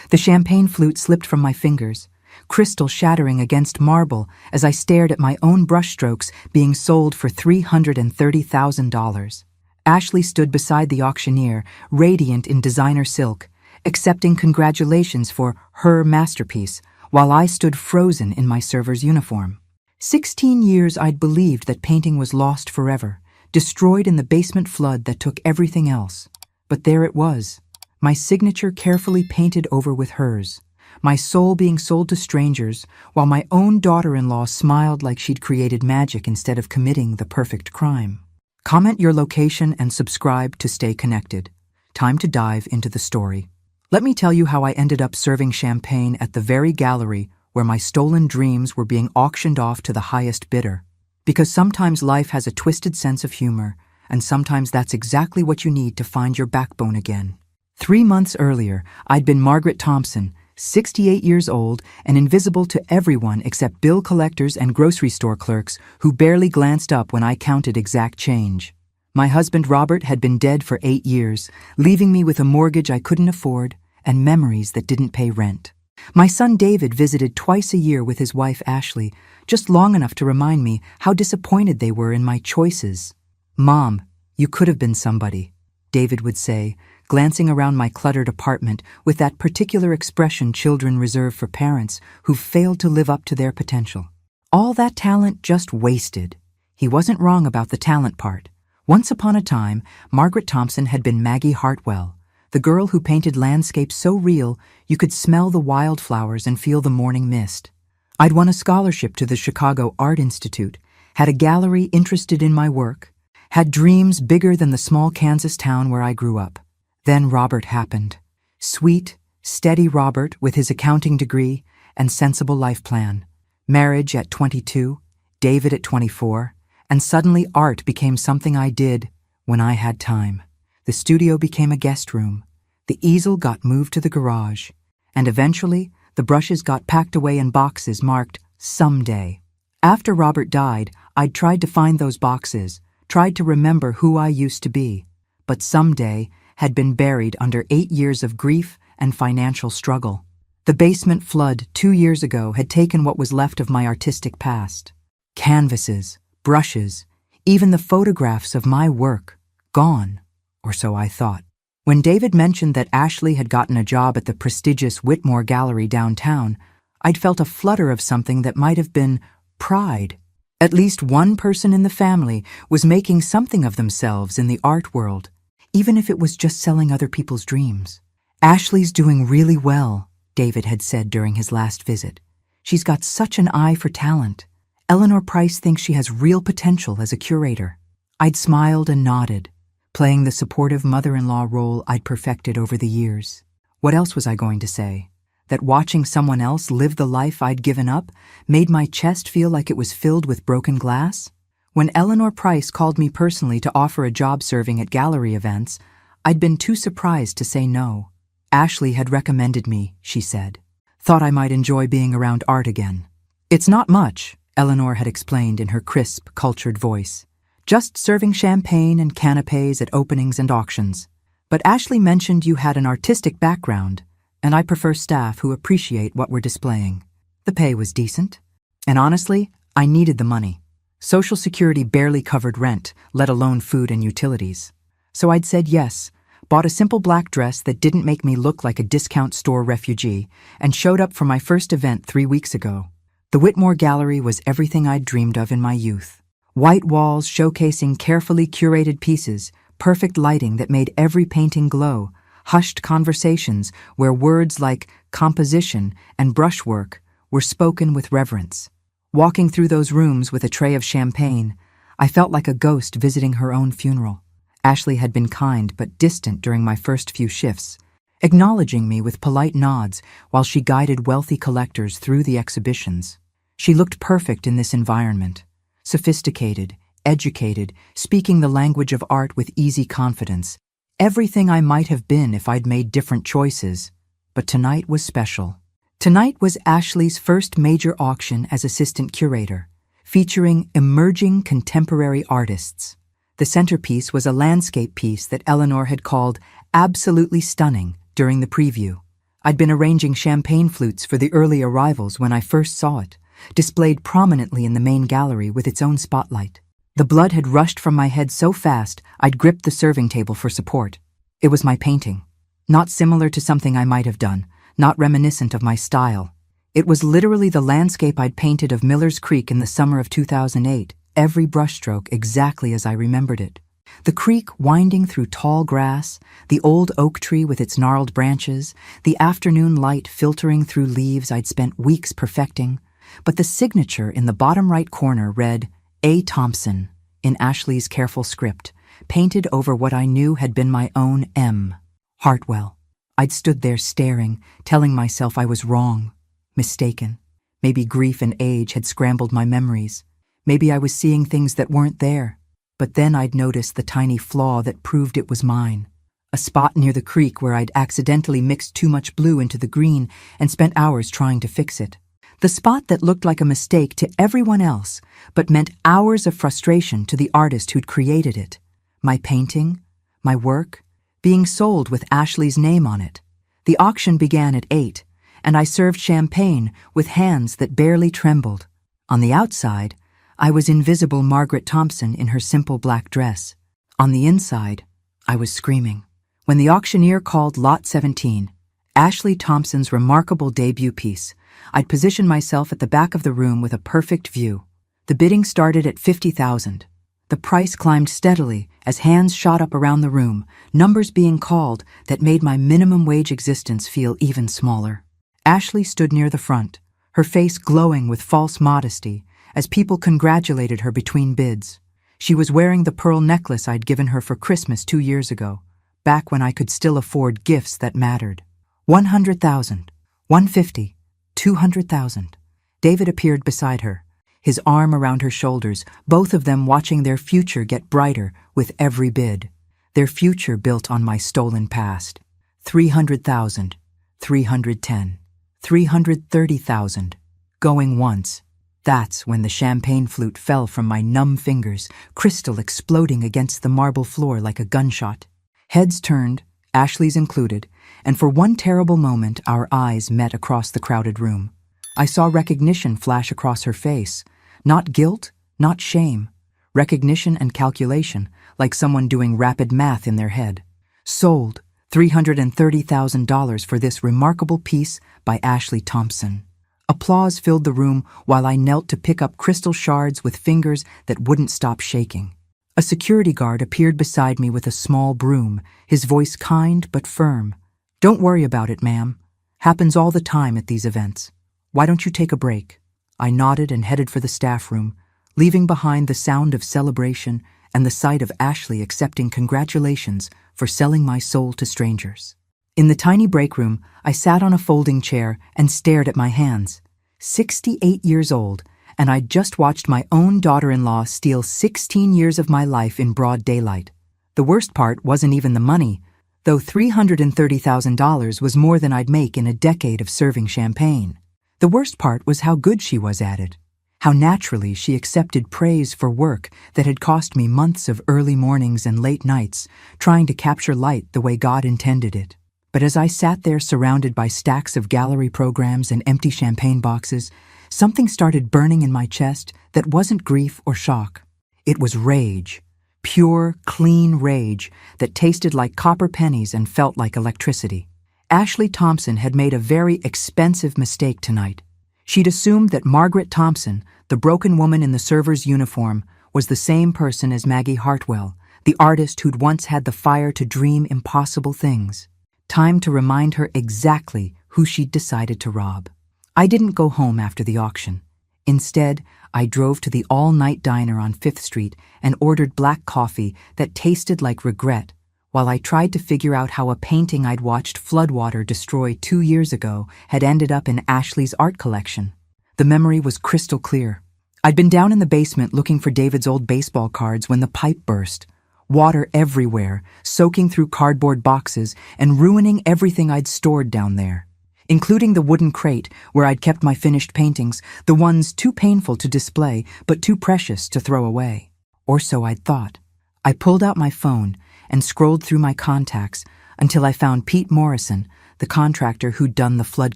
The champagne flute slipped from my fingers, crystal shattering against marble as I stared at my own brushstrokes being sold for $330,000. Ashley stood beside the auctioneer, radiant in designer silk, accepting congratulations for her masterpiece, while I stood frozen in my server's uniform. 16 years I'd believed that painting was lost forever, destroyed in the basement flood that took everything else. But there it was, my signature carefully painted over with hers, my soul being sold to strangers, while my own daughter-in-law smiled like she'd created magic instead of committing the perfect crime. Comment your location and subscribe to stay connected. Time to dive into the story. Let me tell you how I ended up serving champagne at the very gallery where my stolen dreams were being auctioned off to the highest bidder. Because sometimes life has a twisted sense of humor, and sometimes that's exactly what you need to find your backbone again. 3 months earlier, I'd been Margaret Thompson, 68 years old and invisible to everyone except bill collectors and grocery store clerks who barely glanced up when I counted exact change. My husband Robert had been dead for 8 years, leaving me with a mortgage I couldn't afford and memories that didn't pay rent. My son David visited twice a year with his wife Ashley, just long enough to remind me how disappointed they were in my choices. "Mom, you could have been somebody," David would say, glancing around my cluttered apartment with that particular expression children reserve for parents who've failed to live up to their potential. All that talent just wasted. He wasn't wrong about the talent part. Once upon a time, Margaret Thompson had been Maggie Hartwell, the girl who painted landscapes so real you could smell the wildflowers and feel the morning mist. I'd won a scholarship to the Chicago Art Institute, had a gallery interested in my work, had dreams bigger than the small Kansas town where I grew up. Then Robert happened. Sweet, steady Robert with his accounting degree and sensible life plan. Marriage at 22, David at 24, and suddenly art became something I did when I had time. The studio became a guest room. The easel got moved to the garage. And eventually, the brushes got packed away in boxes marked someday. After Robert died, I'd tried to find those boxes, tried to remember who I used to be. But someday had been buried under 8 years of grief and financial struggle. The basement flood 2 years ago had taken what was left of my artistic past. Canvases, brushes, even the photographs of my work, gone, or so I thought. When David mentioned that Ashley had gotten a job at the prestigious Whitmore Gallery downtown, I'd felt a flutter of something that might have been pride. At least one person in the family was making something of themselves in the art world, even if it was just selling other people's dreams. "Ashley's doing really well," David had said during his last visit. "She's got such an eye for talent. Eleanor Price thinks she has real potential as a curator." I'd smiled and nodded, playing the supportive mother-in-law role I'd perfected over the years. What else was I going to say? That watching someone else live the life I'd given up made my chest feel like it was filled with broken glass? When Eleanor Price called me personally to offer a job serving at gallery events, I'd been too surprised to say no. "Ashley had recommended me," she said. "Thought I might enjoy being around art again." "It's not much," Eleanor had explained in her crisp, cultured voice. "Just serving champagne and canapés at openings and auctions. But Ashley mentioned you had an artistic background, and I prefer staff who appreciate what we're displaying." The pay was decent. And honestly, I needed the money. Social Security barely covered rent, let alone food and utilities. So I'd said yes, bought a simple black dress that didn't make me look like a discount store refugee, and showed up for my first event 3 weeks ago. The Whitmore Gallery was everything I'd dreamed of in my youth. White walls showcasing carefully curated pieces, perfect lighting that made every painting glow, hushed conversations where words like composition and brushwork were spoken with reverence. Walking through those rooms with a tray of champagne, I felt like a ghost visiting her own funeral. Ashley had been kind but distant during my first few shifts, acknowledging me with polite nods while she guided wealthy collectors through the exhibitions. She looked perfect in this environment, sophisticated, educated, speaking the language of art with easy confidence. Everything I might have been if I'd made different choices, but tonight was special. Tonight was Ashley's first major auction as assistant curator, featuring emerging contemporary artists. The centerpiece was a landscape piece that Eleanor had called absolutely stunning during the preview. I'd been arranging champagne flutes for the early arrivals when I first saw it, displayed prominently in the main gallery with its own spotlight. The blood had rushed from my head so fast I'd gripped the serving table for support. It was my painting. Not similar to something I might have done, not reminiscent of my style. It was literally the landscape I'd painted of Miller's Creek in the summer of 2008, every brushstroke exactly as I remembered it. The creek winding through tall grass, the old oak tree with its gnarled branches, the afternoon light filtering through leaves I'd spent weeks perfecting. But the signature in the bottom right corner read, A. Thompson, in Ashley's careful script, painted over what I knew had been my own M. Hartwell. I'd stood there staring, telling myself I was wrong, mistaken. Maybe grief and age had scrambled my memories. Maybe I was seeing things that weren't there. But then I'd noticed the tiny flaw that proved it was mine. A spot near the creek where I'd accidentally mixed too much blue into the green and spent hours trying to fix it. The spot that looked like a mistake to everyone else, but meant hours of frustration to the artist who'd created it. My painting, my work, being sold with Ashley's name on it. The auction began at 8, and I served champagne with hands that barely trembled. On the outside, I was invisible Margaret Thompson in her simple black dress. On the inside, I was screaming. When the auctioneer called Lot 17, Ashley Thompson's remarkable debut piece, I'd positioned myself at the back of the room with a perfect view. The bidding started at $50,000. The price climbed steadily as hands shot up around the room, numbers being called that made my minimum wage existence feel even smaller. Ashley stood near the front, her face glowing with false modesty, as people congratulated her between bids. She was wearing the pearl necklace I'd given her for Christmas 2 years ago, back when I could still afford gifts that mattered. 100,000, 150, 200,000. David appeared beside her, his arm around her shoulders, both of them watching their future get brighter with every bid. Their future built on my stolen past. 300,000, 310, 330,000. Going once. That's when the champagne flute fell from my numb fingers, crystal exploding against the marble floor like a gunshot. Heads turned, Ashley's included, and for one terrible moment our eyes met across the crowded room. I saw recognition flash across her face. Not guilt, not shame. Recognition and calculation, like someone doing rapid math in their head. Sold $330,000 for this remarkable piece by Ashley Thompson. Applause filled the room while I knelt to pick up crystal shards with fingers that wouldn't stop shaking. A security guard appeared beside me with a small broom, his voice kind but firm. "Don't worry about it, ma'am. Happens all the time at these events. Why don't you take a break?" I nodded and headed for the staff room, leaving behind the sound of celebration and the sight of Ashley accepting congratulations for selling my soul to strangers. In the tiny break room, I sat on a folding chair and stared at my hands. 68 years old, and I'd just watched my own daughter-in-law steal 16 years of my life in broad daylight. The worst part wasn't even the money, though $330,000 was more than I'd make in a decade of serving champagne. The worst part was how good she was at it, how naturally she accepted praise for work that had cost me months of early mornings and late nights, trying to capture light the way God intended it. But as I sat there surrounded by stacks of gallery programs and empty champagne boxes, something started burning in my chest that wasn't grief or shock. It was rage. Pure, clean rage that tasted like copper pennies and felt like electricity. Ashley Thompson had made a very expensive mistake tonight. She'd assumed that Margaret Thompson, the broken woman in the server's uniform, was the same person as Maggie Hartwell, the artist who'd once had the fire to dream impossible things. Time to remind her exactly who she'd decided to rob. I didn't go home after the auction. Instead, I drove to the all-night diner on 5th Street and ordered black coffee that tasted like regret while I tried to figure out how a painting I'd watched floodwater destroy 2 years ago had ended up in Ashley's art collection. The memory was crystal clear. I'd been down in the basement looking for David's old baseball cards when the pipe burst. Water everywhere, soaking through cardboard boxes and ruining everything I'd stored down there, including the wooden crate where I'd kept my finished paintings, the ones too painful to display but too precious to throw away. Or so I'd thought. I pulled out my phone and scrolled through my contacts until I found Pete Morrison, the contractor who'd done the flood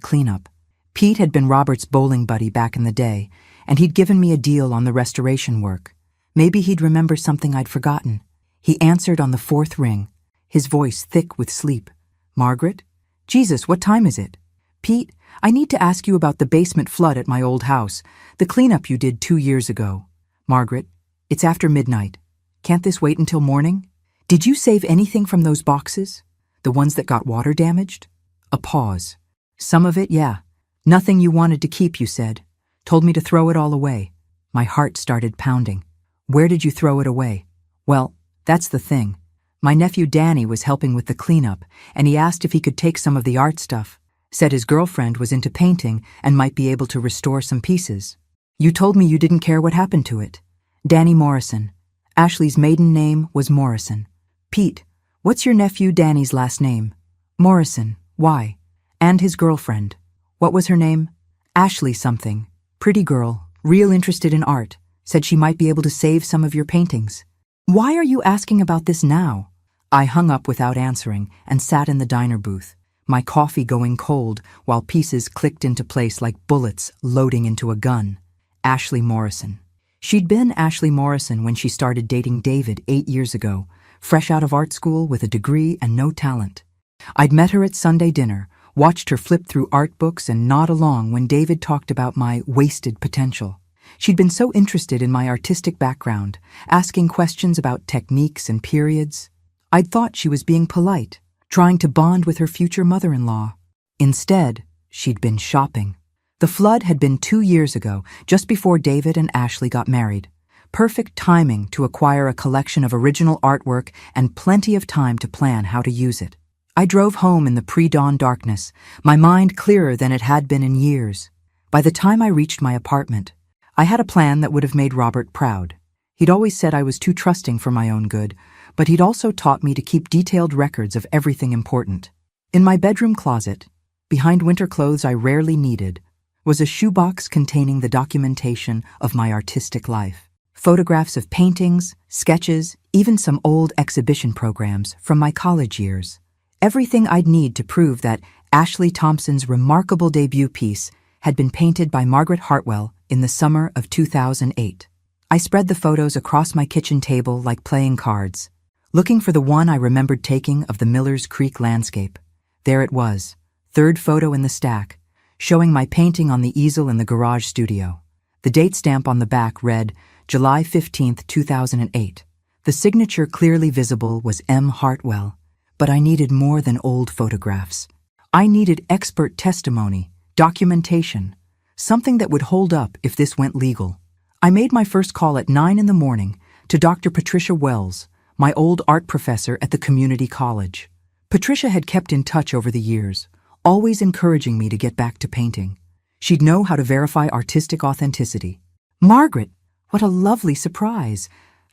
cleanup. Pete had been Robert's bowling buddy back in the day, and he'd given me a deal on the restoration work. Maybe he'd remember something I'd forgotten. He answered on the fourth ring, his voice thick with sleep. "Margaret? Jesus, what time is it?" "Pete, I need to ask you about the basement flood at my old house, the cleanup you did 2 years ago." "Margaret, it's after midnight. Can't this wait until morning?" "Did you save anything from those boxes? The ones that got water damaged?" A pause. "Some of it, yeah. Nothing you wanted to keep, you said. Told me to throw it all away." My heart started pounding. "Where did you throw it away?" "Well, that's the thing. My nephew Danny was helping with the cleanup, and he asked if he could take some of the art stuff. Said his girlfriend was into painting and might be able to restore some pieces." "You told me you didn't care what happened to it." "Danny Morrison. Ashley's maiden name was Morrison." "Pete, what's your nephew Danny's last name?" "Morrison. Why?" "And his girlfriend. What was her name?" "Ashley something. Pretty girl, real interested in art. Said she might be able to save some of your paintings." "Why are you asking about this now?" I hung up without answering and sat in the diner booth, my coffee going cold while pieces clicked into place like bullets loading into a gun. Ashley Morrison. She'd been Ashley Morrison when she started dating David 8 years ago, fresh out of art school with a degree and no talent. I'd met her at Sunday dinner, watched her flip through art books and nod along when David talked about my wasted potential. She'd been so interested in my artistic background, asking questions about techniques and periods. I'd thought she was being polite, trying to bond with her future mother-in-law. Instead, she'd been shopping. The flood had been 2 years ago, just before David and Ashley got married. Perfect timing to acquire a collection of original artwork and plenty of time to plan how to use it. I drove home in the pre-dawn darkness, my mind clearer than it had been in years. By the time I reached my apartment, I had a plan that would have made Robert proud. He'd always said I was too trusting for my own good, but he'd also taught me to keep detailed records of everything important. In my bedroom closet, behind winter clothes I rarely needed, was a shoebox containing the documentation of my artistic life. Photographs of paintings, sketches, even some old exhibition programs from my college years. Everything I'd need to prove that Ashley Thompson's remarkable debut piece had been painted by Margaret Hartwell in the summer of 2008. I spread the photos across my kitchen table like playing cards, looking for the one I remembered taking of the Millers Creek landscape. There it was, third photo in the stack, showing my painting on the easel in the garage studio. The date stamp on the back read July 15, 2008. The signature clearly visible was M. Hartwell. But I needed more than old photographs. I needed expert testimony, documentation, something that would hold up if this went legal. I made my first call at 9 in the morning to Dr. Patricia Wells, my old art professor at the community college. Patricia had kept in touch over the years, always encouraging me to get back to painting. She'd know how to verify artistic authenticity. "Margaret, what a lovely surprise.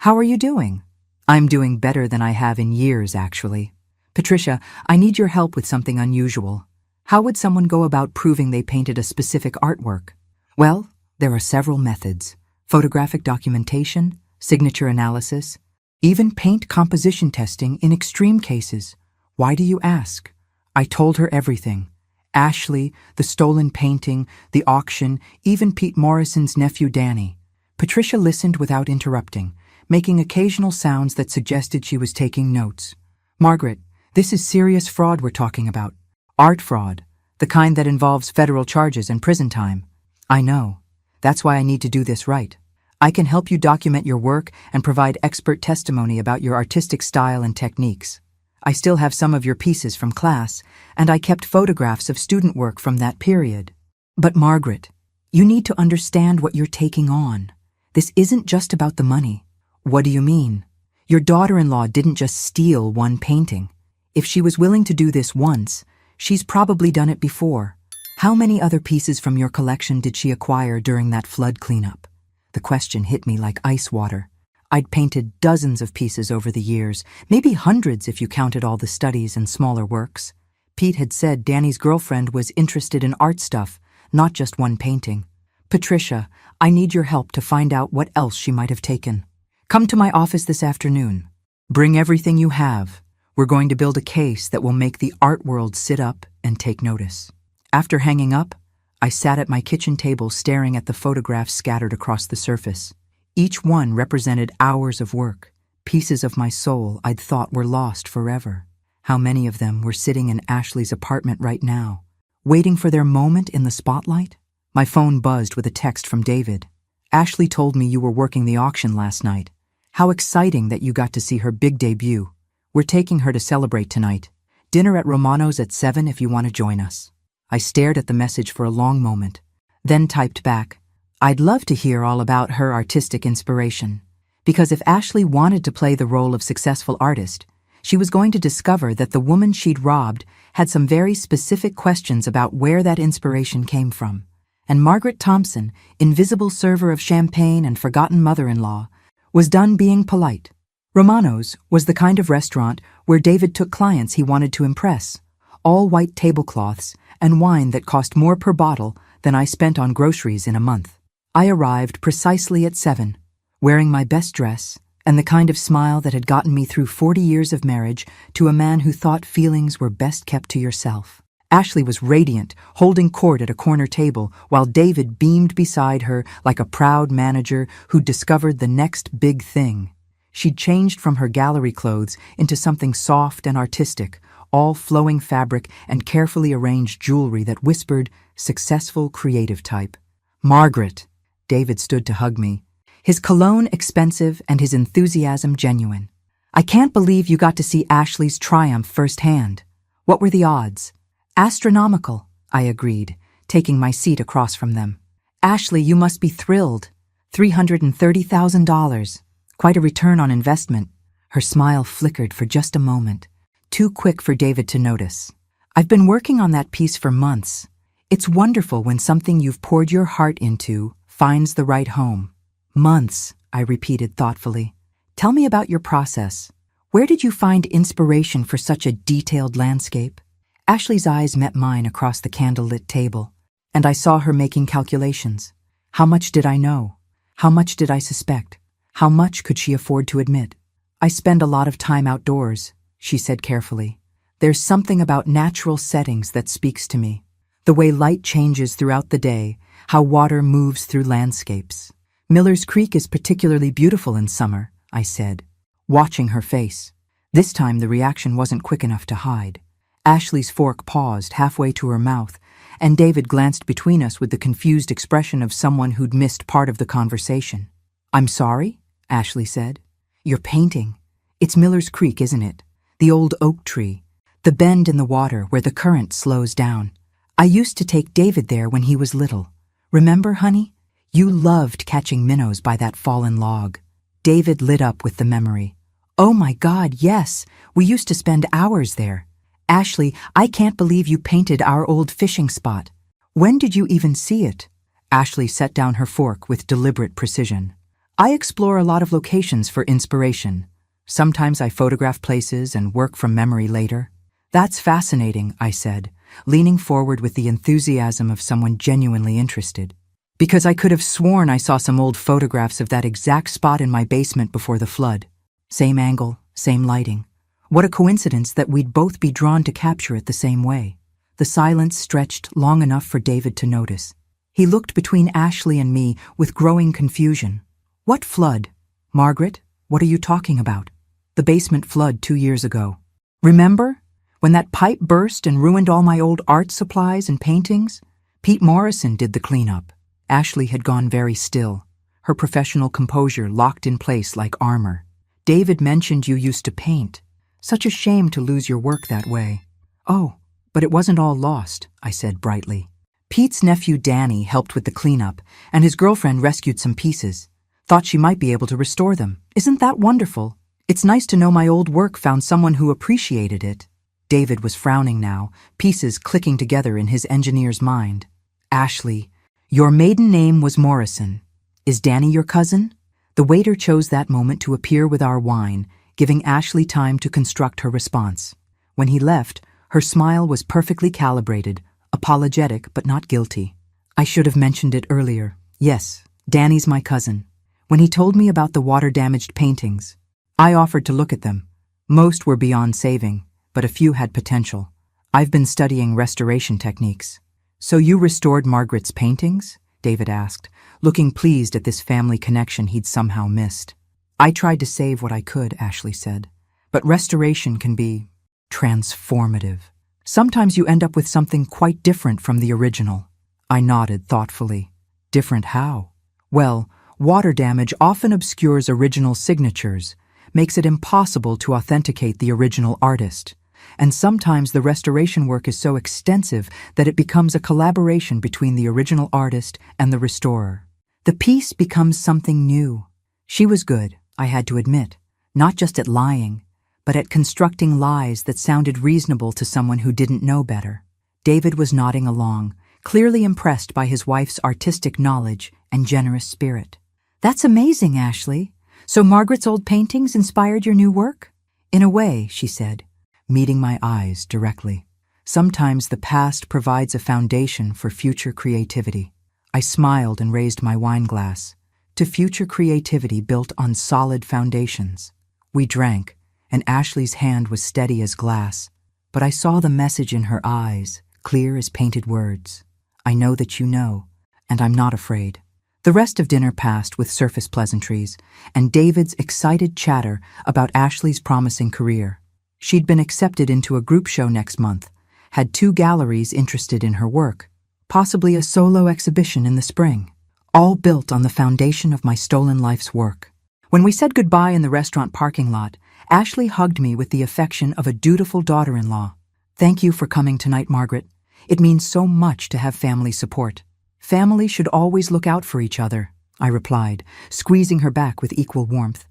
How are you doing?" "I'm doing better than I have in years, actually. Patricia, I need your help with something unusual. How would someone go about proving they painted a specific artwork?" "Well, there are several methods. Photographic documentation, signature analysis, even paint composition testing in extreme cases. Why do you ask?" I told her everything. Ashley, the stolen painting, the auction, even Pete Morrison's nephew Danny. Patricia listened without interrupting, making occasional sounds that suggested she was taking notes. "Margaret, this is serious fraud we're talking about. Art fraud, the kind that involves federal charges and prison time." "I know. That's why I need to do this right. I can help you document your work and provide expert testimony about your artistic style and techniques. I still have some of your pieces from class, and I kept photographs of student work from that period." "But Margaret, you need to understand what you're taking on. This isn't just about the money." "What do you mean? Your daughter-in-law didn't just steal one painting. If she was willing to do this once, she's probably done it before. How many other pieces from your collection did she acquire during that flood cleanup?" The question hit me like ice water. I'd painted dozens of pieces over the years, maybe hundreds if you counted all the studies and smaller works. Pete had said Danny's girlfriend was interested in art stuff, not just one painting. "Patricia, I need your help to find out what else she might have taken. Come to my office this afternoon. Bring everything you have. We're going to build a case that will make the art world sit up and take notice. After hanging up, I sat at my kitchen table staring at the photographs scattered across the surface. Each one represented hours of work, pieces of my soul I'd thought were lost forever. How many of them were sitting in Ashley's apartment right now, waiting for their moment in the spotlight? My phone buzzed with a text from David. Ashley told me you were working the auction last night. How exciting that you got to see her big debut. We're taking her to celebrate tonight. Dinner at Romano's at 7 if you want to join us. I stared at the message for a long moment, then typed back, I'd love to hear all about her artistic inspiration. Because if Ashley wanted to play the role of successful artist, she was going to discover that the woman she'd robbed had some very specific questions about where that inspiration came from. And Margaret Thompson, invisible server of champagne and forgotten mother-in-law, was done being polite. Romano's was the kind of restaurant where David took clients he wanted to impress, all white tablecloths and wine that cost more per bottle than I spent on groceries in a month. I arrived precisely at 7, wearing my best dress and the kind of smile that had gotten me through 40 years of marriage to a man who thought feelings were best kept to yourself. Ashley was radiant, holding court at a corner table, while David beamed beside her like a proud manager who'd discovered the next big thing. She'd changed from her gallery clothes into something soft and artistic, all flowing fabric and carefully arranged jewelry that whispered, successful creative type. Margaret! David stood to hug me, his cologne expensive and his enthusiasm genuine. I can't believe you got to see Ashley's triumph firsthand. What were the odds? Astronomical, I agreed, taking my seat across from them. Ashley, you must be thrilled. $330,000. Quite a return on investment. Her smile flickered for just a moment, too quick for David to notice. I've been working on that piece for months. It's wonderful when something you've poured your heart into finds the right home. Months, I repeated thoughtfully. Tell me about your process. Where did you find inspiration for such a detailed landscape? Ashley's eyes met mine across the candlelit table, and I saw her making calculations. How much did I know? How much did I suspect? How much could she afford to admit? I spend a lot of time outdoors, she said carefully. There's something about natural settings that speaks to me. The way light changes throughout the day, how water moves through landscapes. Miller's Creek is particularly beautiful in summer, I said, watching her face. This time the reaction wasn't quick enough to hide. Ashley's fork paused halfway to her mouth, and David glanced between us with the confused expression of someone who'd missed part of the conversation. I'm sorry, Ashley said. You're painting. It's Miller's Creek, isn't it? The old oak tree. The bend in the water where the current slows down. I used to take David there when he was little. Remember, honey? You loved catching minnows by that fallen log. David lit up with the memory. Oh my God, yes. We used to spend hours there. Ashley, I can't believe you painted our old fishing spot. When did you even see it? Ashley set down her fork with deliberate precision. I explore a lot of locations for inspiration. Sometimes I photograph places and work from memory later. That's fascinating, I said, leaning forward with the enthusiasm of someone genuinely interested. Because I could have sworn I saw some old photographs of that exact spot in my basement before the flood. Same angle, same lighting. What a coincidence that we'd both be drawn to capture it the same way. The silence stretched long enough for David to notice. He looked between Ashley and me with growing confusion. What flood? Margaret, what are you talking about? The basement flood 2 years ago. Remember? When that pipe burst and ruined all my old art supplies and paintings? Pete Morrison did the cleanup. Ashley had gone very still, her professional composure locked in place like armor. David mentioned you used to paint. Such a shame to lose your work that way. Oh, but it wasn't all lost, I said brightly. Pete's nephew Danny helped with the cleanup, and his girlfriend rescued some pieces. Thought she might be able to restore them. Isn't that wonderful? It's nice to know my old work found someone who appreciated it. David was frowning now, pieces clicking together in his engineer's mind. Ashley, your maiden name was Morrison. Is Danny your cousin? The waiter chose that moment to appear with our wine, giving Ashley time to construct her response. When he left, her smile was perfectly calibrated, apologetic but not guilty. I should have mentioned it earlier. Yes, Danny's my cousin. When he told me about the water-damaged paintings, I offered to look at them. Most were beyond saving, but a few had potential. I've been studying restoration techniques. So you restored Margaret's paintings? David asked, looking pleased at this family connection he'd somehow missed. I tried to save what I could, Ashley said. But restoration can be transformative. Sometimes you end up with something quite different from the original. I nodded thoughtfully. Different how? Well, water damage often obscures original signatures, makes it impossible to authenticate the original artist. And sometimes the restoration work is so extensive that it becomes a collaboration between the original artist and the restorer. The piece becomes something new. She was good, I had to admit, not just at lying, but at constructing lies that sounded reasonable to someone who didn't know better. David was nodding along, clearly impressed by his wife's artistic knowledge and generous spirit. That's amazing, Ashley. So Margaret's old paintings inspired your new work? In a way, she said, meeting my eyes directly. Sometimes the past provides a foundation for future creativity. I smiled and raised my wine glass to future creativity built on solid foundations. We drank, and Ashley's hand was steady as glass, but I saw the message in her eyes, clear as painted words. I know that you know, and I'm not afraid. The rest of dinner passed with surface pleasantries and David's excited chatter about Ashley's promising career. She'd been accepted into a group show next month, had 2 galleries interested in her work, possibly a solo exhibition in the spring, all built on the foundation of my stolen life's work. When we said goodbye in the restaurant parking lot, Ashley hugged me with the affection of a dutiful daughter-in-law. Thank you for coming tonight, Margaret. It means so much to have family support. Family should always look out for each other, I replied, squeezing her back with equal warmth.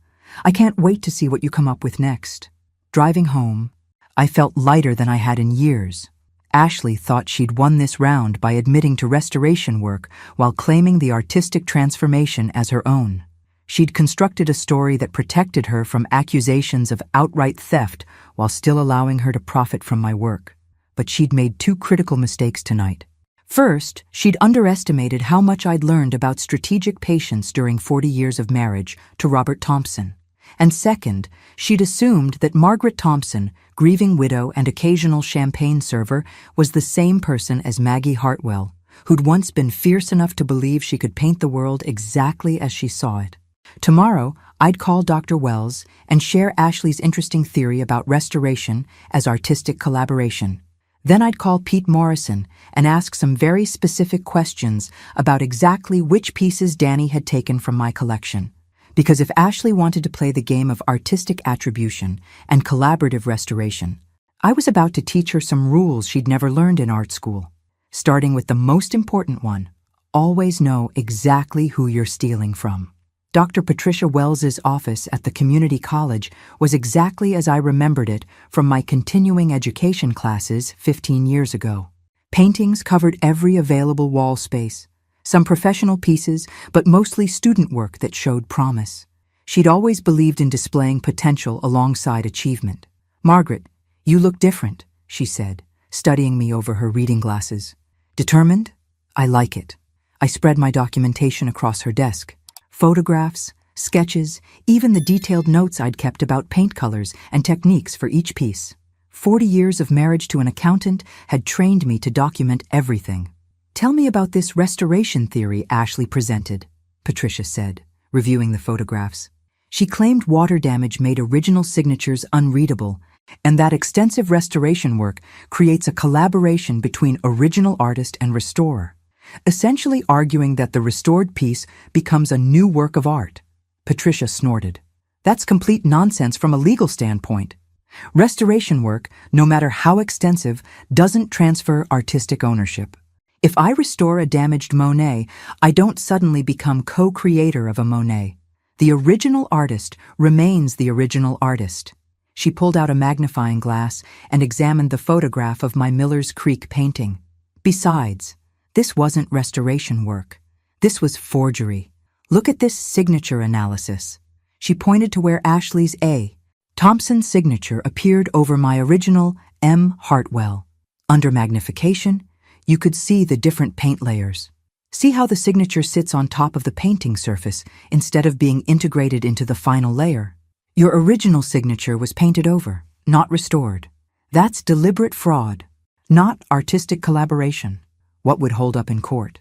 I can't wait to see what you come up with next. Driving home, I felt lighter than I had in years. Ashley thought she'd won this round by admitting to restoration work while claiming the artistic transformation as her own. She'd constructed a story that protected her from accusations of outright theft while still allowing her to profit from my work. But she'd made 2 critical mistakes tonight. First, she'd underestimated how much I'd learned about strategic patience during 40 years of marriage to Robert Thompson. And second, she'd assumed that Margaret Thompson, grieving widow and occasional champagne server, was the same person as Maggie Hartwell, who'd once been fierce enough to believe she could paint the world exactly as she saw it. Tomorrow, I'd call Dr. Wells and share Ashley's interesting theory about restoration as artistic collaboration. Then I'd call Pete Morrison and ask some very specific questions about exactly which pieces Danny had taken from my collection. Because if Ashley wanted to play the game of artistic attribution and collaborative restoration, I was about to teach her some rules she'd never learned in art school. Starting with the most important one, always know exactly who you're stealing from. Dr. Patricia Wells's office at the community college was exactly as I remembered it from my continuing education classes 15 years ago. Paintings covered every available wall space, some professional pieces, but mostly student work that showed promise. She'd always believed in displaying potential alongside achievement. "Margaret, you look different," she said, studying me over her reading glasses. "Determined? I like it." I spread my documentation across her desk. Photographs, sketches, even the detailed notes I'd kept about paint colors and techniques for each piece. 40 years of marriage to an accountant had trained me to document everything. "Tell me about this restoration theory Ashley presented," Patricia said, reviewing the photographs. She claimed water damage made original signatures unreadable, and that extensive restoration work creates a collaboration between original artist and restorer, essentially arguing that the restored piece becomes a new work of art. Patricia snorted. "That's complete nonsense from a legal standpoint. Restoration work, no matter how extensive, doesn't transfer artistic ownership. If I restore a damaged Monet, I don't suddenly become co-creator of a Monet. The original artist remains the original artist." She pulled out a magnifying glass and examined the photograph of my Miller's Creek painting. "Besides, this wasn't restoration work. This was forgery. Look at this signature analysis." She pointed to where Ashley's A. Thompson's signature appeared over my original M. Hartwell. Under magnification, you could see the different paint layers. See how the signature sits on top of the painting surface instead of being integrated into the final layer? Your original signature was painted over, not restored. That's deliberate fraud. Not artistic collaboration. What would hold up in court?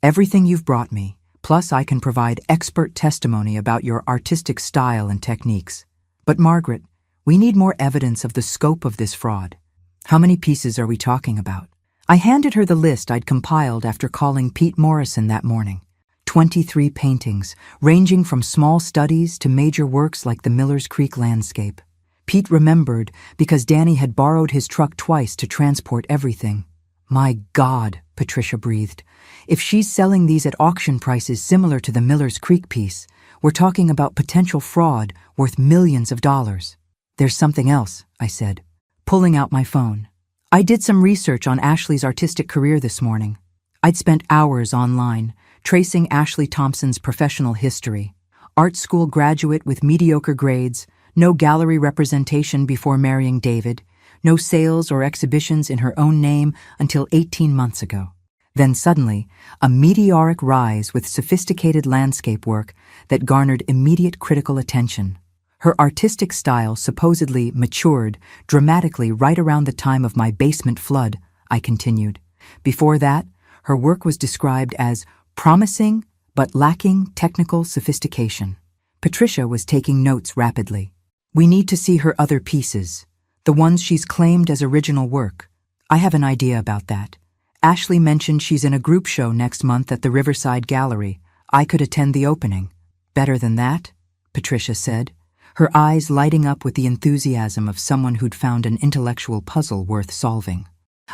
Everything you've brought me, plus I can provide expert testimony about your artistic style and techniques. But Margaret, we need more evidence of the scope of this fraud. How many pieces are we talking about? I handed her the list I'd compiled after calling Pete Morrison that morning. 23 paintings, ranging from small studies to major works like the Miller's Creek landscape. Pete remembered because Danny had borrowed his truck twice to transport everything. My God, Patricia breathed. If she's selling these at auction prices similar to the Miller's Creek piece, we're talking about potential fraud worth millions of dollars. There's something else, I said, pulling out my phone. I did some research on Ashley's artistic career this morning. I'd spent hours online, tracing Ashley Thompson's professional history. Art school graduate with mediocre grades, no gallery representation before marrying David, no sales or exhibitions in her own name until 18 months ago. Then suddenly, a meteoric rise with sophisticated landscape work that garnered immediate critical attention. Her artistic style supposedly matured dramatically right around the time of my basement flood, I continued. Before that, her work was described as promising but lacking technical sophistication. Patricia was taking notes rapidly. We need to see her other pieces, the ones she's claimed as original work. I have an idea about that. Ashley mentioned she's in a group show next month at the Riverside Gallery. I could attend the opening. Better than that, Patricia said, her eyes lighting up with the enthusiasm of someone who'd found an intellectual puzzle worth solving.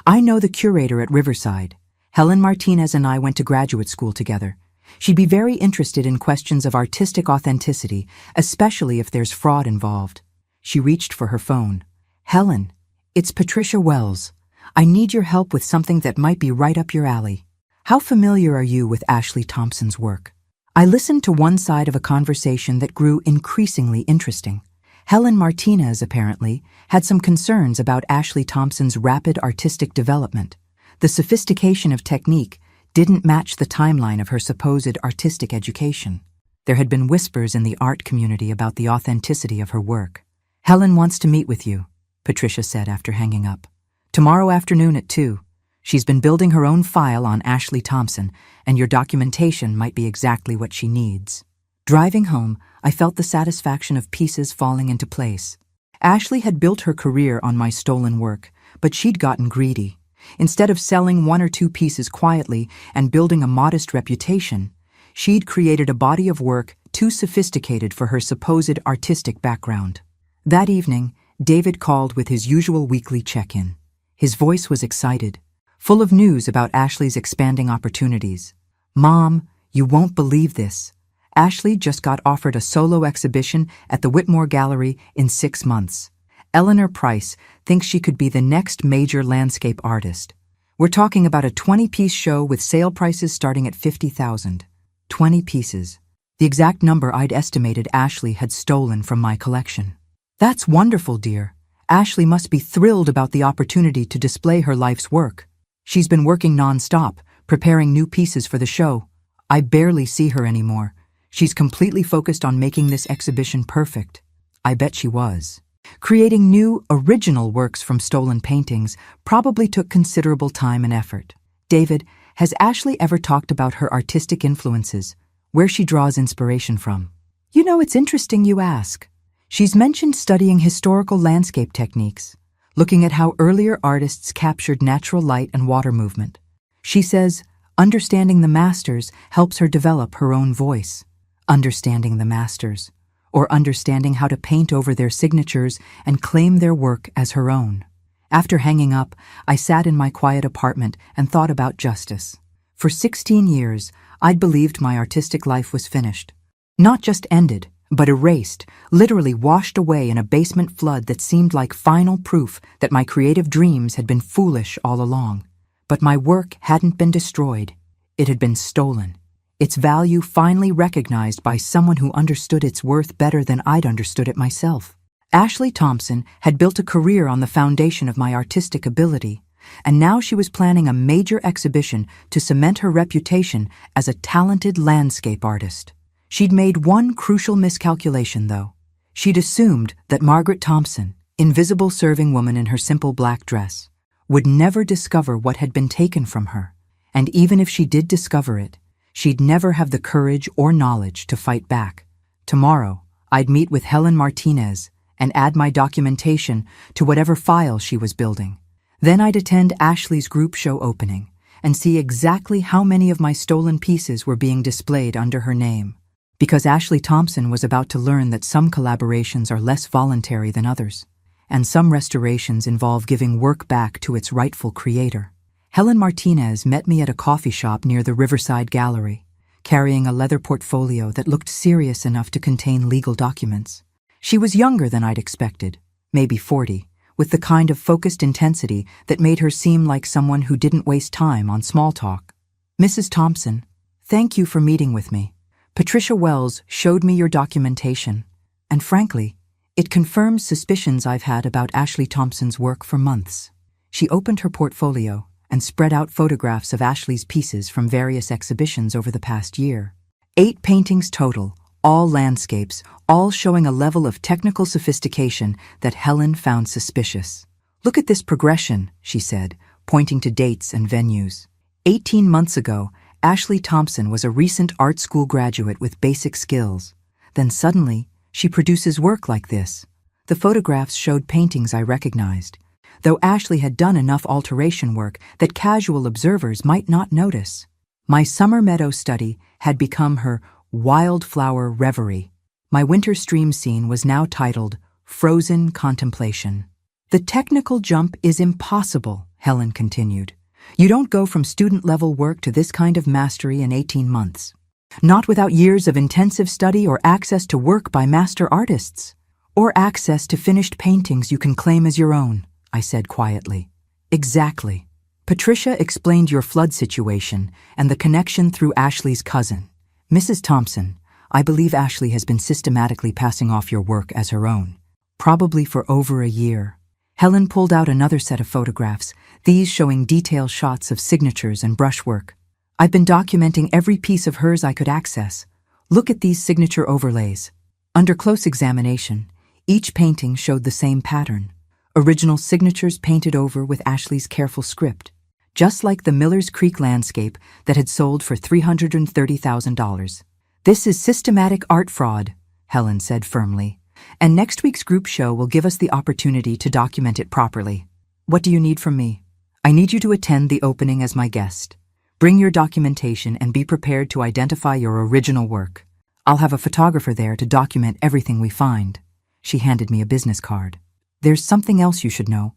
I know the curator at Riverside. Helen Martinez and I went to graduate school together. She'd be very interested in questions of artistic authenticity, especially if there's fraud involved. She reached for her phone. Helen, it's Patricia Wells. I need your help with something that might be right up your alley. How familiar are you with Ashley Thompson's work? I listened to one side of a conversation that grew increasingly interesting. Helen Martinez, apparently, had some concerns about Ashley Thompson's rapid artistic development. The sophistication of technique didn't match the timeline of her supposed artistic education. There had been whispers in the art community about the authenticity of her work. Helen wants to meet with you, Patricia said after hanging up. Tomorrow afternoon at 2. She's been building her own file on Ashley Thompson, and your documentation might be exactly what she needs. Driving home, I felt the satisfaction of pieces falling into place. Ashley had built her career on my stolen work, but she'd gotten greedy. Instead of selling 1 or 2 pieces quietly and building a modest reputation, she'd created a body of work too sophisticated for her supposed artistic background. That evening, David called with his usual weekly check-in. His voice was excited, full of news about Ashley's expanding opportunities. Mom, you won't believe this. Ashley just got offered a solo exhibition at the Whitmore Gallery in 6 months. Eleanor Price thinks she could be the next major landscape artist. We're talking about a 20-piece show with sale prices starting at $50,000. 20 pieces. The exact number I'd estimated Ashley had stolen from my collection. That's wonderful, dear. Ashley must be thrilled about the opportunity to display her life's work. She's been working non-stop, preparing new pieces for the show. I barely see her anymore. She's completely focused on making this exhibition perfect. I bet she was. Creating new, original works from stolen paintings probably took considerable time and effort. David, has Ashley ever talked about her artistic influences, where she draws inspiration from? You know, it's interesting you ask. She's mentioned studying historical landscape techniques, looking at how earlier artists captured natural light and water movement. She says, understanding the masters helps her develop her own voice. Understanding the masters, or understanding how to paint over their signatures and claim their work as her own. After hanging up, I sat in my quiet apartment and thought about justice. For 16 years, I'd believed my artistic life was finished. Not just ended, but erased, literally washed away in a basement flood that seemed like final proof that my creative dreams had been foolish all along. But my work hadn't been destroyed. It had been stolen. Its value finally recognized by someone who understood its worth better than I'd understood it myself. Ashley Thompson had built a career on the foundation of my artistic ability, and now she was planning a major exhibition to cement her reputation as a talented landscape artist. She'd made one crucial miscalculation, though. She'd assumed that Margaret Thompson, invisible serving woman in her simple black dress, would never discover what had been taken from her. And even if she did discover it, she'd never have the courage or knowledge to fight back. Tomorrow, I'd meet with Helen Martinez and add my documentation to whatever file she was building. Then I'd attend Ashley's group show opening and see exactly how many of my stolen pieces were being displayed under her name. Because Ashley Thompson was about to learn that some collaborations are less voluntary than others, and some restorations involve giving work back to its rightful creator. Helen Martinez met me at a coffee shop near the Riverside Gallery, carrying a leather portfolio that looked serious enough to contain legal documents. She was younger than I'd expected, maybe 40, with the kind of focused intensity that made her seem like someone who didn't waste time on small talk. "Mrs. Thompson, thank you for meeting with me. Patricia Wells showed me your documentation, and frankly, it confirms suspicions I've had about Ashley Thompson's work for months." She opened her portfolio and spread out photographs of Ashley's pieces from various exhibitions over the past year. 8 paintings total, all landscapes, all showing a level of technical sophistication that Helen found suspicious. "Look at this progression," she said, pointing to dates and venues. 18 months ago, Ashley Thompson was a recent art school graduate with basic skills. Then suddenly, she produces work like this. The photographs showed paintings I recognized, though Ashley had done enough alteration work that casual observers might not notice. My summer meadow study had become her wildflower reverie. My winter stream scene was now titled Frozen Contemplation. "The technical jump is impossible," Helen continued. "You don't go from student-level work to this kind of mastery in 18 months. Not without years of intensive study or access to work by master artists. Or access to finished paintings you can claim as your own," I said quietly. "Exactly. Patricia explained your flood situation and the connection through Ashley's cousin. Mrs. Thompson, I believe Ashley has been systematically passing off your work as her own, probably for over a year." Helen pulled out another set of photographs, these showing detailed shots of signatures and brushwork. "I've been documenting every piece of hers I could access. Look at these signature overlays." Under close examination, each painting showed the same pattern. Original signatures painted over with Ashley's careful script, just like the Miller's Creek landscape that had sold for $330,000. "This is systematic art fraud," Helen said firmly, "and next week's group show will give us the opportunity to document it properly. What do you need from me? I need you to attend the opening as my guest. Bring your documentation and be prepared to identify your original work. I'll have a photographer there to document everything we find." She handed me a business card. "There's something else you should know.